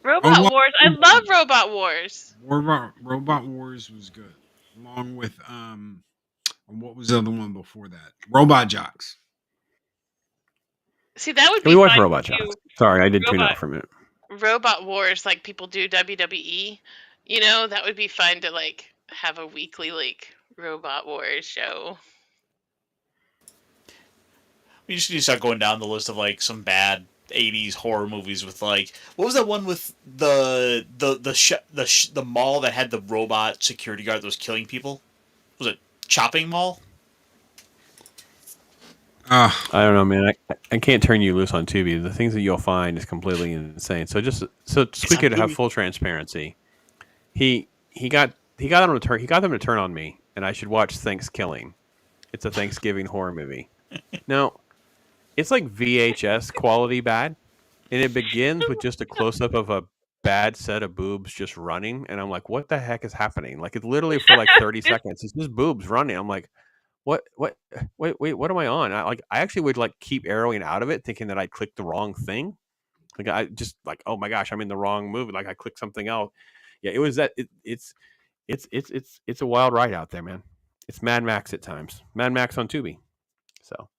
Robot Wars. I love Robot Wars.
Robot Wars was good. Along with what was the other one before that? Robot Jocks.
See, that would be
we watch
fun
Robot
to do
Jocks. Sorry, I did tune out for a minute.
Robot Wars, like people do WWE. You know, that would be fun to like have a weekly like Robot Wars show.
We just need to start going down the list of like some bad 80s horror movies with like what was that one with the mall that had the robot security guard that was killing people? Was it Chopping Mall?
I don't know, man. I can't turn you loose on Tubi. The things that you'll find is completely insane. So SQUEEKA to have full transparency, he got them to turn on me, and I should watch Thanksgiving. It's a Thanksgiving horror movie. Now, it's like VHS quality bad, and it begins with just a close up of a bad set of boobs just running, and I'm like, what the heck is happening? Like it's literally for like 30 seconds. It's just boobs running. I'm like, wait, what am I on? I actually would like keep arrowing out of it, thinking that I clicked the wrong thing. Like I just like, oh my gosh, I'm in the wrong movie. Like I clicked something else. Yeah, it was that. It's a wild ride out there, man. It's Mad Max at times. Mad Max on Tubi. So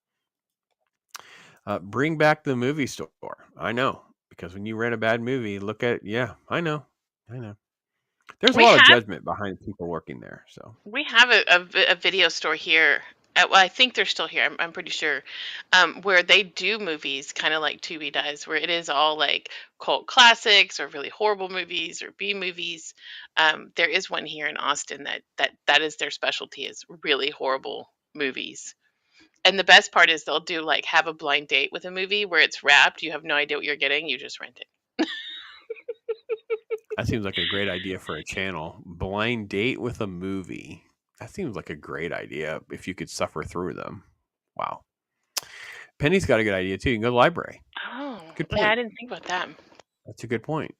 bring back the movie store. I know, because when you rent a bad movie, look at I know. There's a
We
lot of
have
judgment behind people working there. So
we have a video store here. Well, I think they're still here. I'm pretty sure, where they do movies, kind of like Tubi does, where it is all like cult classics or really horrible movies or B movies. There is one here in Austin that is their specialty, is really horrible movies. And the best part is they'll do like have a blind date with a movie where it's wrapped. You have no idea what you're getting. You just rent it.
that seems like a great idea for a channel. Blind date with a movie. That seems like a great idea if you could suffer through them. Wow. Penny's got a good idea too. You can go to the library.
Oh,
Good
yeah,
point.
I didn't think about that.
That's a good point.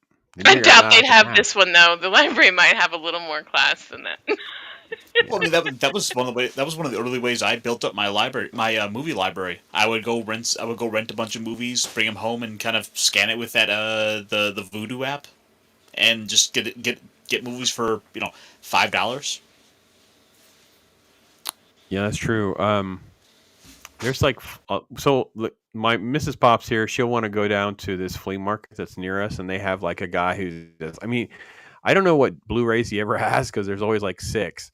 I doubt they'd have this one though. The library might have a little more class than that.
Well, I mean, that was one of the early ways I built up my library, my movie library. I would go rent a bunch of movies, bring them home, and kind of scan it with that the Vudu app, and just get movies for $5.
Yeah, that's true. There's like my Mrs. Pops here. She'll want to go down to this flea market that's near us, and they have like a guy who does. I mean, I don't know what Blu-rays he ever has because there's always like 6,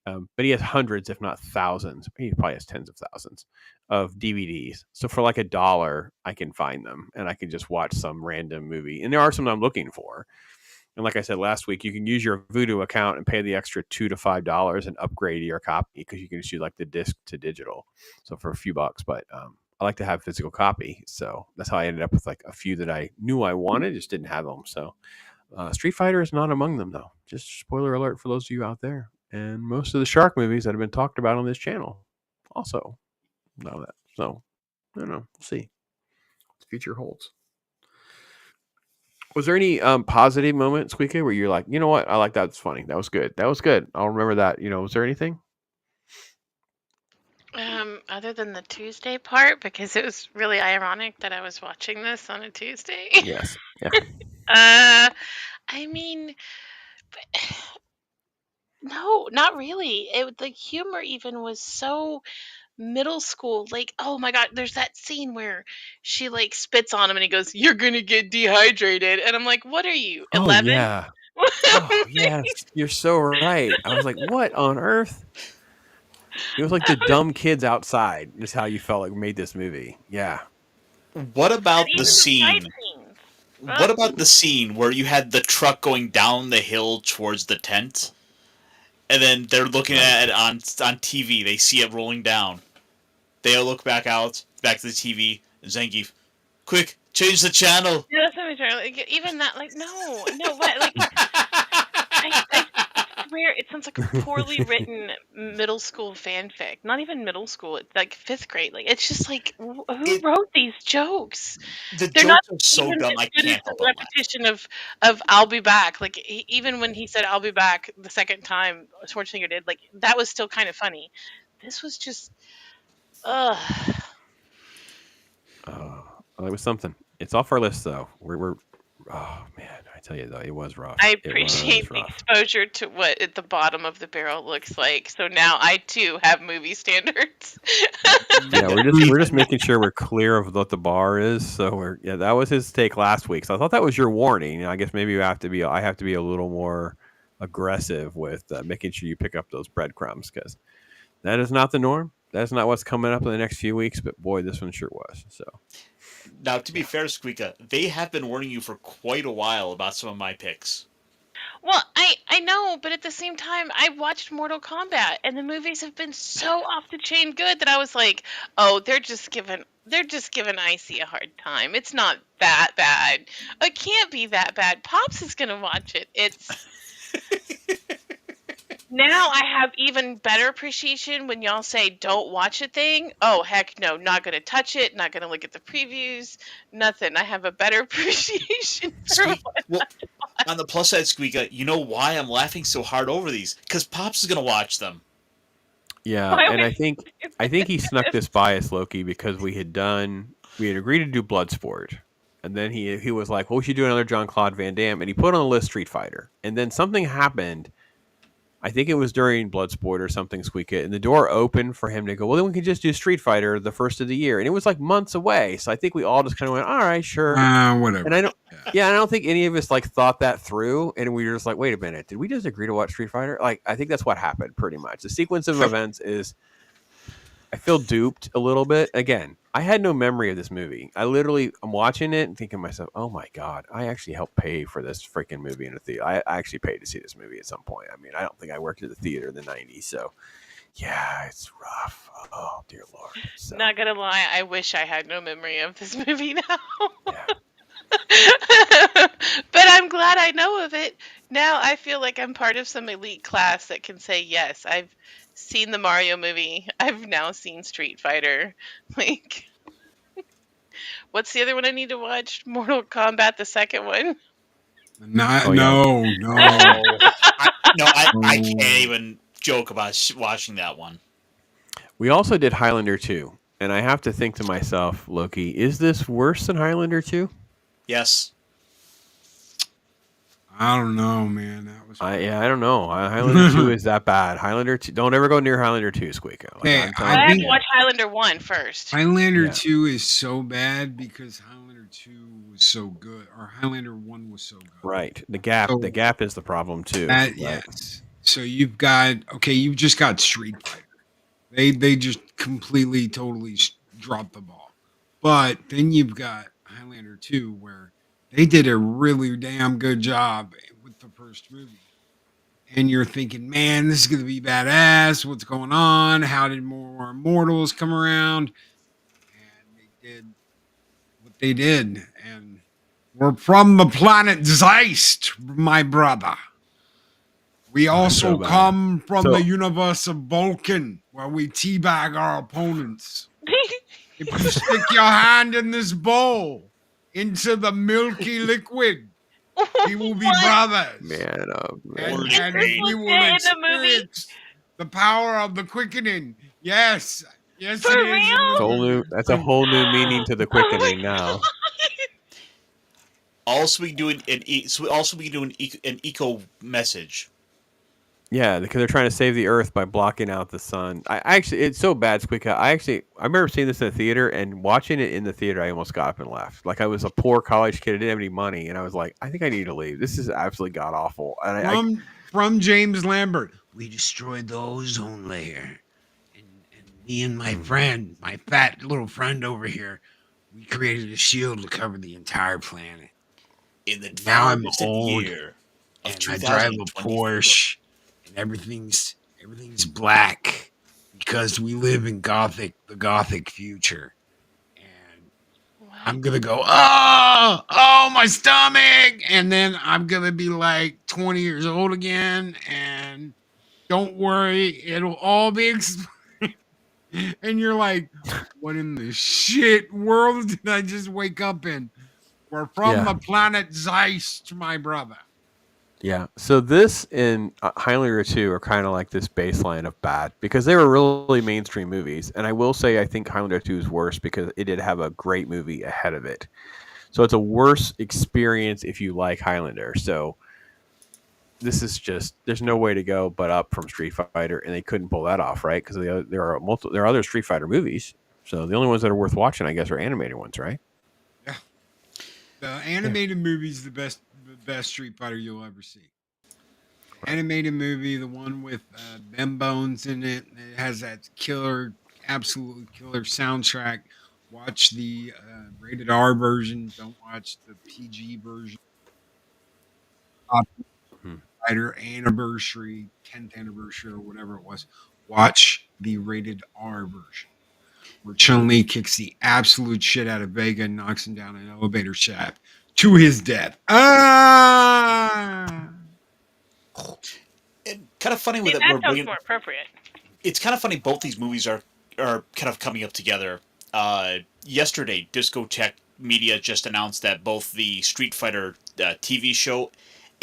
but he has hundreds, if not thousands. He probably has tens of thousands of DVDs. So for like $1, I can find them, and I can just watch some random movie. And there are some I'm looking for. And like I said last week, you can use your Vudu account and pay the extra $2 to $5 and upgrade your copy because you can just use like the disc to digital. So for a few bucks, but I like to have physical copy. So that's how I ended up with like a few that I knew I wanted, just didn't have them. So Street Fighter is not among them though. Just spoiler alert for those of you out there. And most of the shark movies that have been talked about on this channel also know that. So I don't know. We'll see what the future holds. Was there any positive moment, SQUEEKA, where you're like, you know what? I like that. It's funny. That was good. That was good. I'll remember that. Was there anything?
Other than the Tuesday part, because it was really ironic that I was watching this on a Tuesday.
Yes. Yeah.
I mean, no, not really. The humor even was so middle school. Like, oh my god, there's that scene where she like spits on him and he goes, "You're gonna get dehydrated," and I'm like, "What are you, 11?"
Yeah. Oh, yes. You're so right. I was like, what on earth? It was like the dumb kids outside is how you felt like made this movie. Yeah.
What about the scene? What about the scene where you had the truck going down the hill towards the tent, and then they're looking at it on TV. They see it rolling down. They look back to the TV. And Zangief, quick, change the channel.
Yeah, that's what I'm trying. Like, even that, like, no, what? Like, I swear, it sounds like a poorly written middle school fanfic. Not even middle school. It's like 5th grade. Like, it's just like, who wrote these jokes?
The
They're
jokes
not
are so
even
dumb.
as
I
good as
can't help
the
but laugh.
repetition of "I'll be back." Like, even when he said "I'll be back" the second time, Schwarzenegger did. Like, that was still kind of funny. This was just, ugh.
Well, it was something. It's off our list though. We're oh man, I tell you though, it was rough.
I appreciate the exposure to what at the bottom of the barrel looks like. So now I too have movie standards.
Yeah, we're just making sure we're clear of what the bar is. So that was his take last week. So I thought that was your warning. I guess maybe I have to be a little more aggressive with making sure you pick up those breadcrumbs because that is not the norm. That's not what's coming up in the next few weeks. But boy, this one sure was. So.
Now, to be fair, SQUEEKA, they have been warning you for quite a while about some of my picks.
Well, I know, but at the same time, I watched Mortal Kombat, and the movies have been so off the chain good that I was like, oh, they're just giving Icy a hard time. It's not that bad. It can't be that bad. Pops is gonna watch it. It's now I have even better appreciation when y'all say don't watch a thing. Oh, heck no, not going to touch it, not going to look at the previews, nothing. I have a better appreciation for
well, on the plus side, SQUEEKA, you know why I'm laughing so hard over these? Because Pops is going to watch them.
Yeah,
Why
and
would
I think he snuck this by us, Loki, because we had agreed to do Bloodsport, and then he was like, "Well, we should do another Jean-Claude Van Damme," and he put on the list Street Fighter, and then something happened. I think it was during Bloodsport or something, SQUEEKA, and the door opened for him to go, well, then we can just do Street Fighter the first of the year. And it was like months away. So I think we all just kind of went, all right, sure.
Whatever.
And I don't think any of us like thought that through. And we were just like, wait a minute, did we just agree to watch Street Fighter? Like, I think that's what happened pretty much. The sequence of events is, I feel duped a little bit. Again, I had no memory of this movie. I'm watching it and thinking to myself, oh my God, I actually helped pay for this freaking movie in a theater. I actually paid to see this movie at some point. I mean, I don't think I worked at the theater in the 90s. So yeah, it's rough. Oh, dear Lord. So,
Not gonna lie, I wish I had no memory of this movie now.
yeah.
But I'm glad I know of it. Now I feel like I'm part of some elite class that can say, yes, I've seen the Mario movie. I've now seen Street Fighter. Like, what's the other one I need to watch? Mortal Kombat, the second one.
No.
I can't even joke about watching that one.
We also did Highlander 2. And I have to think to myself, Loki, is this worse than Highlander 2?
Yes.
I don't know, man. That was.
I don't know. Highlander 2 is that bad. Highlander 2. Don't ever go near Highlander 2, SQUEEKA. Like,
Hey,
I have to watch Highlander 1 first.
Highlander 2 is so bad because Highlander 2 was so good, or Highlander 1 was so good.
Right. The gap is the problem too. Right?
Yes. So you've just got Street Fighter. They just completely, totally dropped the ball. But then you've got Highlander 2, where they did a really damn good job with the first movie. And you're thinking, man, this is going to be badass. What's going on? How did more Immortals come around? And they did what they did. And we're from the planet Zeist, my brother. We also come from the universe of Vulcan, where we teabag our opponents. If you stick your hand in this bowl into the milky liquid, we will be brothers.
Man,
and we will experience the power of the quickening. Yes, it is.
That's a whole new meaning to the quickening now.
Also, we do an eco message.
Yeah, because they're trying to save the Earth by blocking out the sun. It's so bad, SQUEEKA. I remember seeing this in the theater and watching it in the theater. I almost got up and left. Like I was a poor college kid. I didn't have any money, and I was like, I think I need to leave. This is absolutely god awful. And
from James Lambert, we destroyed the ozone layer, and me and my friend, my fat little friend over here, we created a shield to cover the entire planet.
In the
now I'm old,
year of
and I drive a Porsche. And everything's black because we live in the gothic future. And I'm gonna go, oh, my stomach, and then I'm gonna be like 20 years old again. And don't worry, it'll all be explained. And you're like, what in the shit world did I just wake up in? We're from the planet Zeist, my brother.
Yeah. So this and Highlander 2 are kind of like this baseline of bad because they were really mainstream movies. And I will say I think Highlander 2 is worse because it did have a great movie ahead of it. So it's a worse experience if you like Highlander. So this is just, there's no way to go but up from Street Fighter, and they couldn't pull that off, right? Because there are other Street Fighter movies. So the only ones that are worth watching, I guess, are animated ones, right?
Yeah. The animated movie is the best Street Fighter you'll ever see. Animated movie, the one with Ben Bones in it. It has that absolutely killer soundtrack. Watch the rated R version. Don't watch the PG version. Fighter anniversary, 10th anniversary, or whatever it was. Watch the rated R version, where Chun-Li kicks the absolute shit out of Vega and knocks him down an elevator shaft to his death.
And kind of funny with it.
That sounds more appropriate.
It's kind of funny. Both these movies are kind of coming up together. Yesterday, Discotheque Media just announced that both the Street Fighter TV show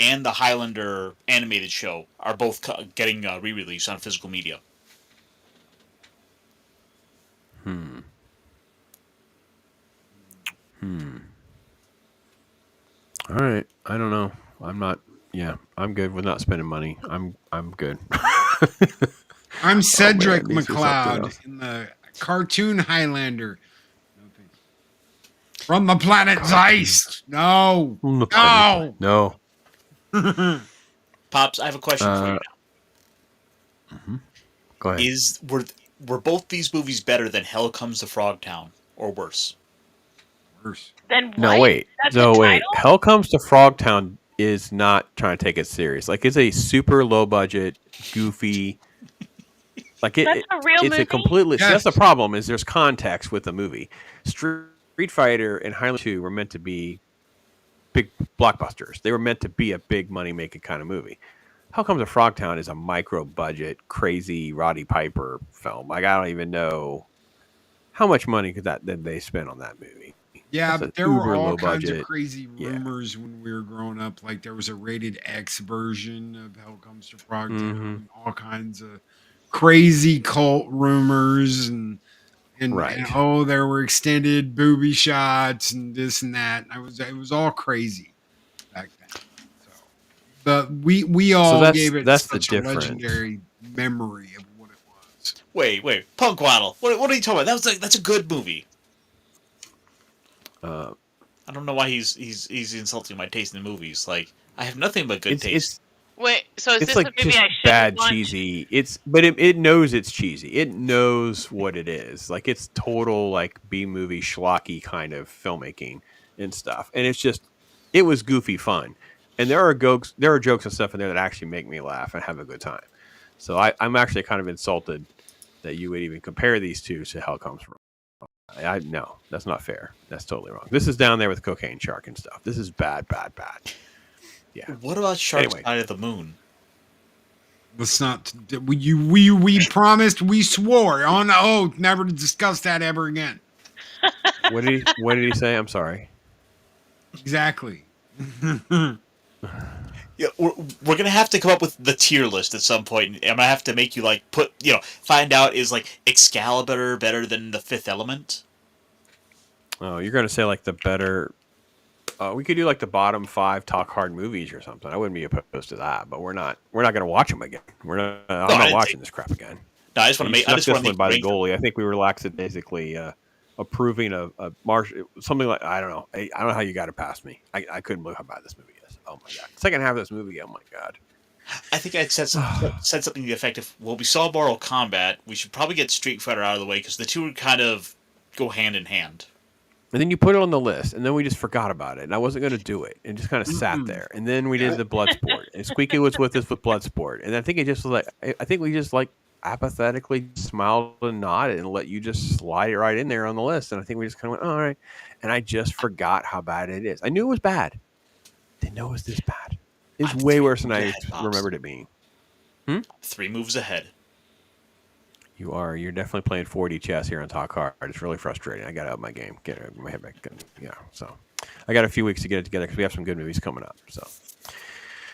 and the Highlander animated show are both getting re-released on physical media.
All right. I don't know. I'm not. Yeah, I'm good with not spending money. I'm good.
I'm Cedric
needs to be something
McLeod
else.
in the cartoon Highlander. No thanks. From the planet Zeist. No.
On the
No.
No.
Pops, I have a question for you now.
Go ahead.
Were both these movies better than Hell Comes to Frogtown, or worse?
Worse.
Then what?
No, wait.
That's
No,
the
wait.
title?
Hell Comes to Frogtown is not trying to take it serious. Like, it's a super low budget, goofy. Like
That's a real
it's
movie?
a completely.
Yes.
See, that's the problem. Is there's context with the movie. Street Fighter and Highlander 2 were meant to be big blockbusters. They were meant to be a big money making kind of movie. How Comes to Frogtown is a micro budget, crazy Roddy Piper film. Like, I don't even know how much money did they spend on that movie.
Yeah,
That's
but
an
there were
uber
all
low
kinds
budget.
of crazy
Yeah.
rumors when we were growing up. Like there was a rated X version of Hell Comes to Frogtown.
Mhm.
All kinds of crazy cult rumors and
Right.
oh, there were extended booby shots and this and that. It was all crazy back then. So, but we all gave it
that's the
such a
difference.
legendary memory of what it was.
Wait, Punk Waddle. What are you talking about? That's a good movie. I don't know why he's insulting my taste in movies. Like, I have nothing but good taste.
Wait, so is
It's
this
like
a movie
just
I should
bad
watch?
cheesy. But it knows it's cheesy. It knows what it is. Like, it's total like B movie schlocky kind of filmmaking and stuff. And it was goofy fun. And there are jokes and stuff in there that actually make me laugh and have a good time. So I'm actually kind of insulted that you would even compare these two to Hell Comes From. No, that's not fair. That's totally wrong. This is down there with Cocaine Shark and stuff. This is bad. Yeah.
What about Shark
Anyway.
Side of the Moon?
Let's not. We promised. We swore on oath never to discuss that ever again.
What did he say? I'm sorry.
Exactly.
Yeah, we're gonna have to come up with the tier list at some point. I'm gonna have to make you like find out is like Excalibur better than the Fifth Element?
Oh, you're gonna say like the better. We could do like the bottom 5 talk hard movies or something. I wouldn't be opposed to that, but we're not gonna watch them again. I'm not watching this crap again.
No, I just want to make. I just want to
one
make
by the goalie. I think we were lackadaisically approving of something like I don't know. I don't know how you got it past me. I couldn't believe how bad this movie is. Oh my god! Second half of this movie. Oh my god!
I think I said something to the effect of, well, we saw Mortal Kombat. We should probably get Street Fighter out of the way because the two would kind of go hand in hand.
And then you put it on the list, and then we just forgot about it. And I wasn't going to do it, and just kind of sat there. And then we did the Bloodsport, and Squeaky was with us with Bloodsport. And I think it just was like I think we just like apathetically smiled and nodded and let you just slide it right in there on the list. And I think we just kind of went, oh, all right. And I just forgot how bad it is. I knew it was bad. Didn't know it was this bad. It's way worse than I remembered it being.
3 moves ahead.
You're definitely playing 4D chess here on Talk Hard. It's really frustrating. I got to up my game, get my head back. Yeah, so I got a few weeks to get it together because we have some good movies coming up. So,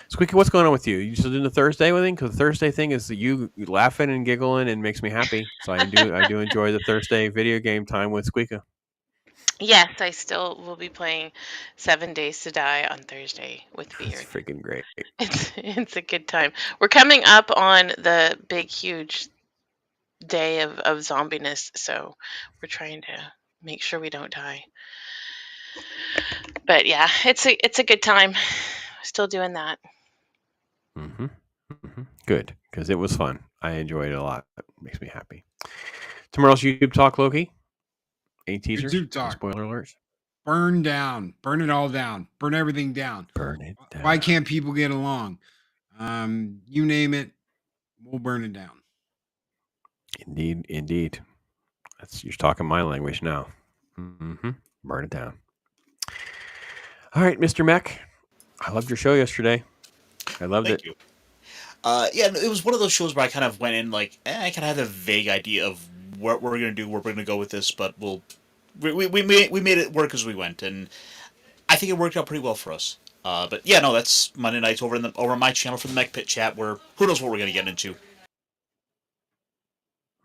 Squeaky, what's going on with you? You still doing the Thursday thing? Because the Thursday thing is you laughing and giggling and makes me happy. So I do enjoy the Thursday video game time with Squeaka.
Yes, I still will be playing 7 Days to Die on Thursday with Beard.
It's freaking great.
It's a good time. We're coming up on the big, huge day of zombiness, so we're trying to make sure we don't die. But yeah, it's a good time. Still doing that.
Good, because it was fun. I enjoyed it a lot. It makes me happy. Tomorrow's YouTube Talk, Loki. Any teasers?
YouTube Talk.
Spoiler alerts.
Burn down. Burn it all down. Burn everything down.
Burn it down.
Why can't people get along? You name it, we'll burn it down.
Indeed. You're talking my language now. Burn it down. All right, Mr. Mech. I loved your show yesterday. I loved it.
Thank you. Yeah, it was one of those shows where I kind of went in like, I kind of had a vague idea of what we're going to do, where we're going to go with this, but we made it work as we went, and I think it worked out pretty well for us. But yeah, no, that's Monday nights over on my channel for the Mech Pit chat, where who knows what we're going to get into.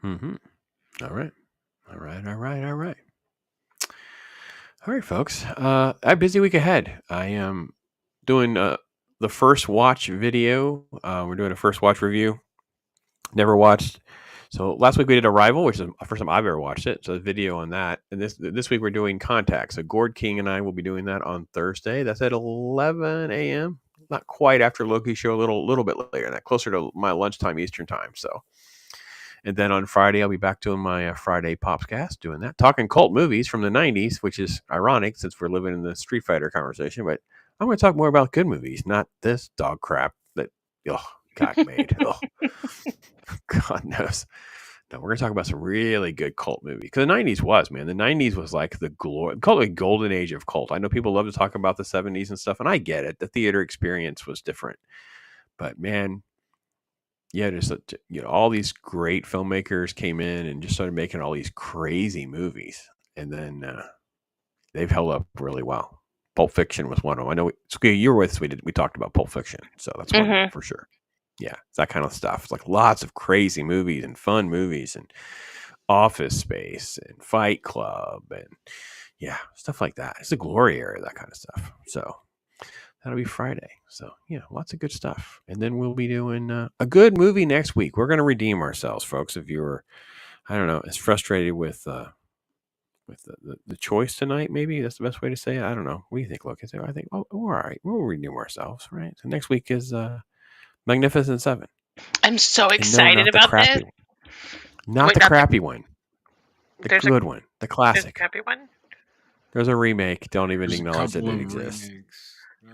All right, folks. I have a busy week ahead. I am doing the first watch video. We're doing a first watch review. Never watched. So last week we did Arrival, which is the first time I've ever watched it. So a video on that. And this week we're doing Contact. So Gord King and I will be doing that on Thursday. That's at 11 a.m. Not quite after Loki show, a little bit later than that, closer to my lunchtime Eastern time. So, and then on Friday I'll be back doing my Friday Popscast, doing that, talking cult movies from the 90s, which is ironic since we're living in the Street Fighter conversation. But I'm going to talk more about good movies, not this dog crap that got made. God knows. No, we're going to talk about some really good cult movies. Because the 90s was, man. The 90s was like the golden age of cult. I know people love to talk about the 70s and stuff, and I get it. The theater experience was different. But, man, yeah, just, all these great filmmakers came in and just started making all these crazy movies. And then they've held up really well. Pulp Fiction was one of them. I know, you were with us. We talked about Pulp Fiction. So that's one of them for sure. Yeah, it's that kind of stuff. It's like lots of crazy movies and fun movies and Office Space and Fight Club and stuff like that. It's the glory era, that kind of stuff. So that'll be Friday. So yeah, lots of good stuff. And then we'll be doing a good movie next week. We're going to redeem ourselves, folks. If you're, I don't know, as frustrated with the choice tonight, maybe that's the best way to say it. I don't know. What do you think, Look? I think, we're all right. We'll redeem ourselves, right? So next week is Magnificent Seven.
I'm so excited about this.
Not the crappy one. The good one. The classic.
There's a crappy one?
There's a remake. Don't even acknowledge that it exists.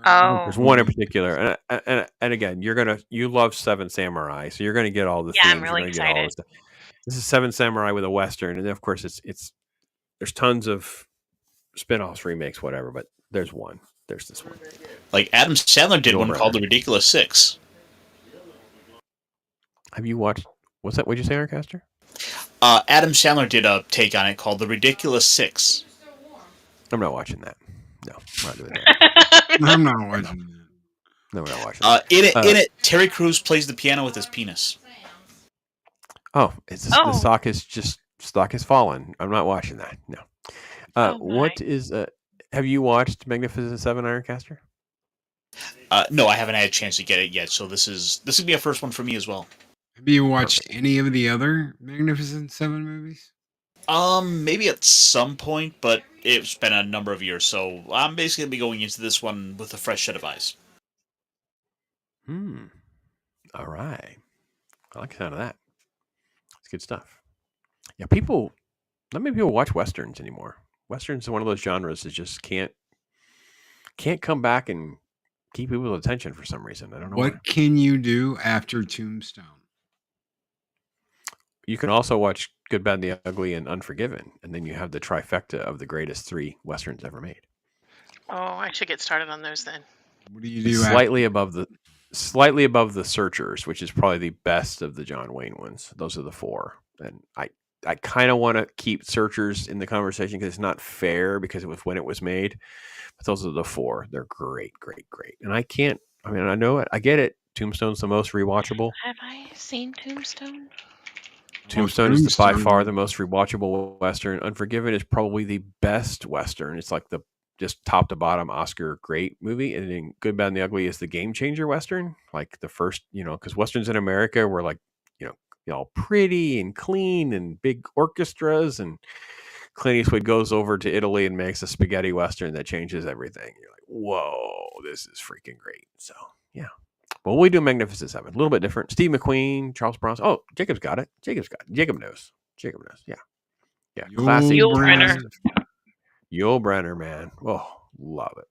Oh.
There's one in particular. And again, you love Seven Samurai, so you're going to get all the themes.
I'm really excited.
This is Seven Samurai with a Western. And then, of course, there's tons of spin-offs, remakes, whatever, but there's one. There's this one.
Like Adam Sandler did one called The Ridiculous Six.
Have you watched? What's that? What'd you say, Ironcaster?
Adam Sandler did a take on it called The Ridiculous Six.
I'm not watching that. No, I'm not doing that.
I'm not watching that.
No, we're not watching that.
In it, Terry Crews plays the piano with his penis.
Oh, the stock has fallen. I'm not watching that. No. What is? Have you watched Magnificent Seven, Ironcaster?
No, I haven't had a chance to get it yet. So this will be a first one for me as well.
Have you watched any of the other Magnificent Seven movies?
Maybe at some point, but it's been a number of years, so I'm basically gonna be going into this one with a fresh set of eyes.
All right. I like the sound of that. It's good stuff. Yeah, not many people watch Westerns anymore. Westerns are one of those genres that just can't come back and keep people's attention for some reason. I don't know.
What can you do after Tombstone?
You can also watch Good, Bad, and the Ugly and Unforgiven, and then you have the trifecta of the greatest 3 Westerns ever made.
Oh, I should get started on those then.
What do you do?
Slightly above the Searchers, which is probably the best of the John Wayne ones. Those are the 4, and I kind of want to keep Searchers in the conversation because it's not fair because it was when it was made. But those are the 4. They're great, great, great. And I know it. I get it. Tombstone's the most rewatchable.
Have I seen Tombstone?
Tombstone is by far the most rewatchable Western. Unforgiven is probably the best Western. It's like the just top to bottom Oscar great movie. And then Good, Bad, and the Ugly is the game changer Western. Like the first, because Westerns in America were like, all pretty and clean and big orchestras. And Clint Eastwood goes over to Italy and makes a spaghetti Western that changes everything. You're like, whoa, this is freaking great. So, yeah. Well, we do Magnificent Seven. A little bit different. Steve McQueen, Charles Bronson. Oh, Jacob's got it. Jacob knows. Yeah. Yeah. Classic.
Yul Brynner.
Yul Brynner, man. Oh, love it.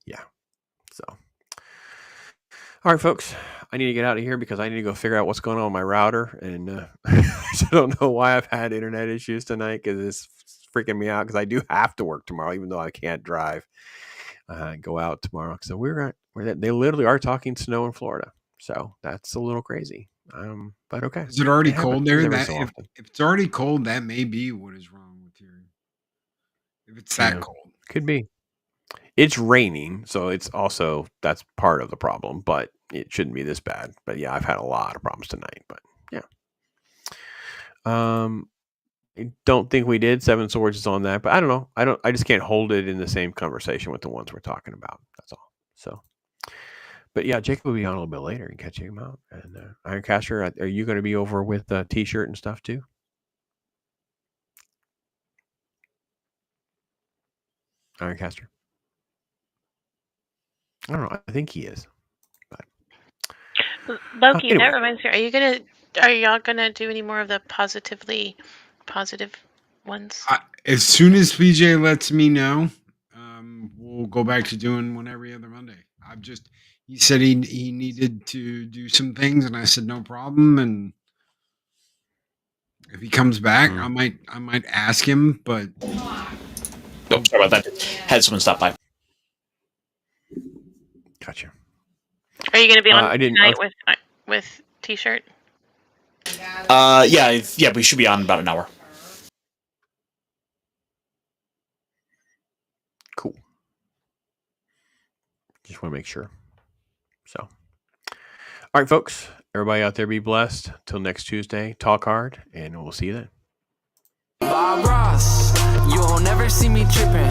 Yeah. So, all right, folks. I need to get out of here because I need to go figure out what's going on with my router. And I don't know why I've had internet issues tonight because it's freaking me out because I do have to work tomorrow, even though I can't drive. Go out tomorrow. So they literally are talking snow in Florida. So that's a little crazy. But okay.
Is it already cold there? If it's already cold, that may be what is wrong with your. If it's that cold,
could be. It's raining, so that's part of the problem. But it shouldn't be this bad. But yeah, I've had a lot of problems tonight. But yeah. don't think we did. Seven Swords is on that, but I don't know. I just can't hold it in the same conversation with the ones we're talking about. That's all. So, but yeah, Jacob will be on a little bit later and catch him out. And Ironcaster, are you going to be over with the T-shirt and stuff too? Ironcaster. I don't know. I think he is. But
Loki,
anyway.
that reminds me. Are y'all gonna do any more of the positively positive ones?
As soon as PJ lets me know, we'll go back to doing one every other Monday. He said he needed to do some things, and I said no problem. And if he comes back, I might ask him. But
oh, sorry about that. Had someone stop by.
Gotcha.
Are you going to be on tonight with T-shirt?
Yeah, we should be on in about an hour.
Cool. Just want to make sure. So, all right, folks. Everybody out there, be blessed. Till next Tuesday, talk hard, and we'll see you then.
Bob Ross, you'll never see me tripping.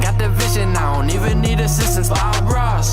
Got the vision, I don't even need assistance. Bob Ross.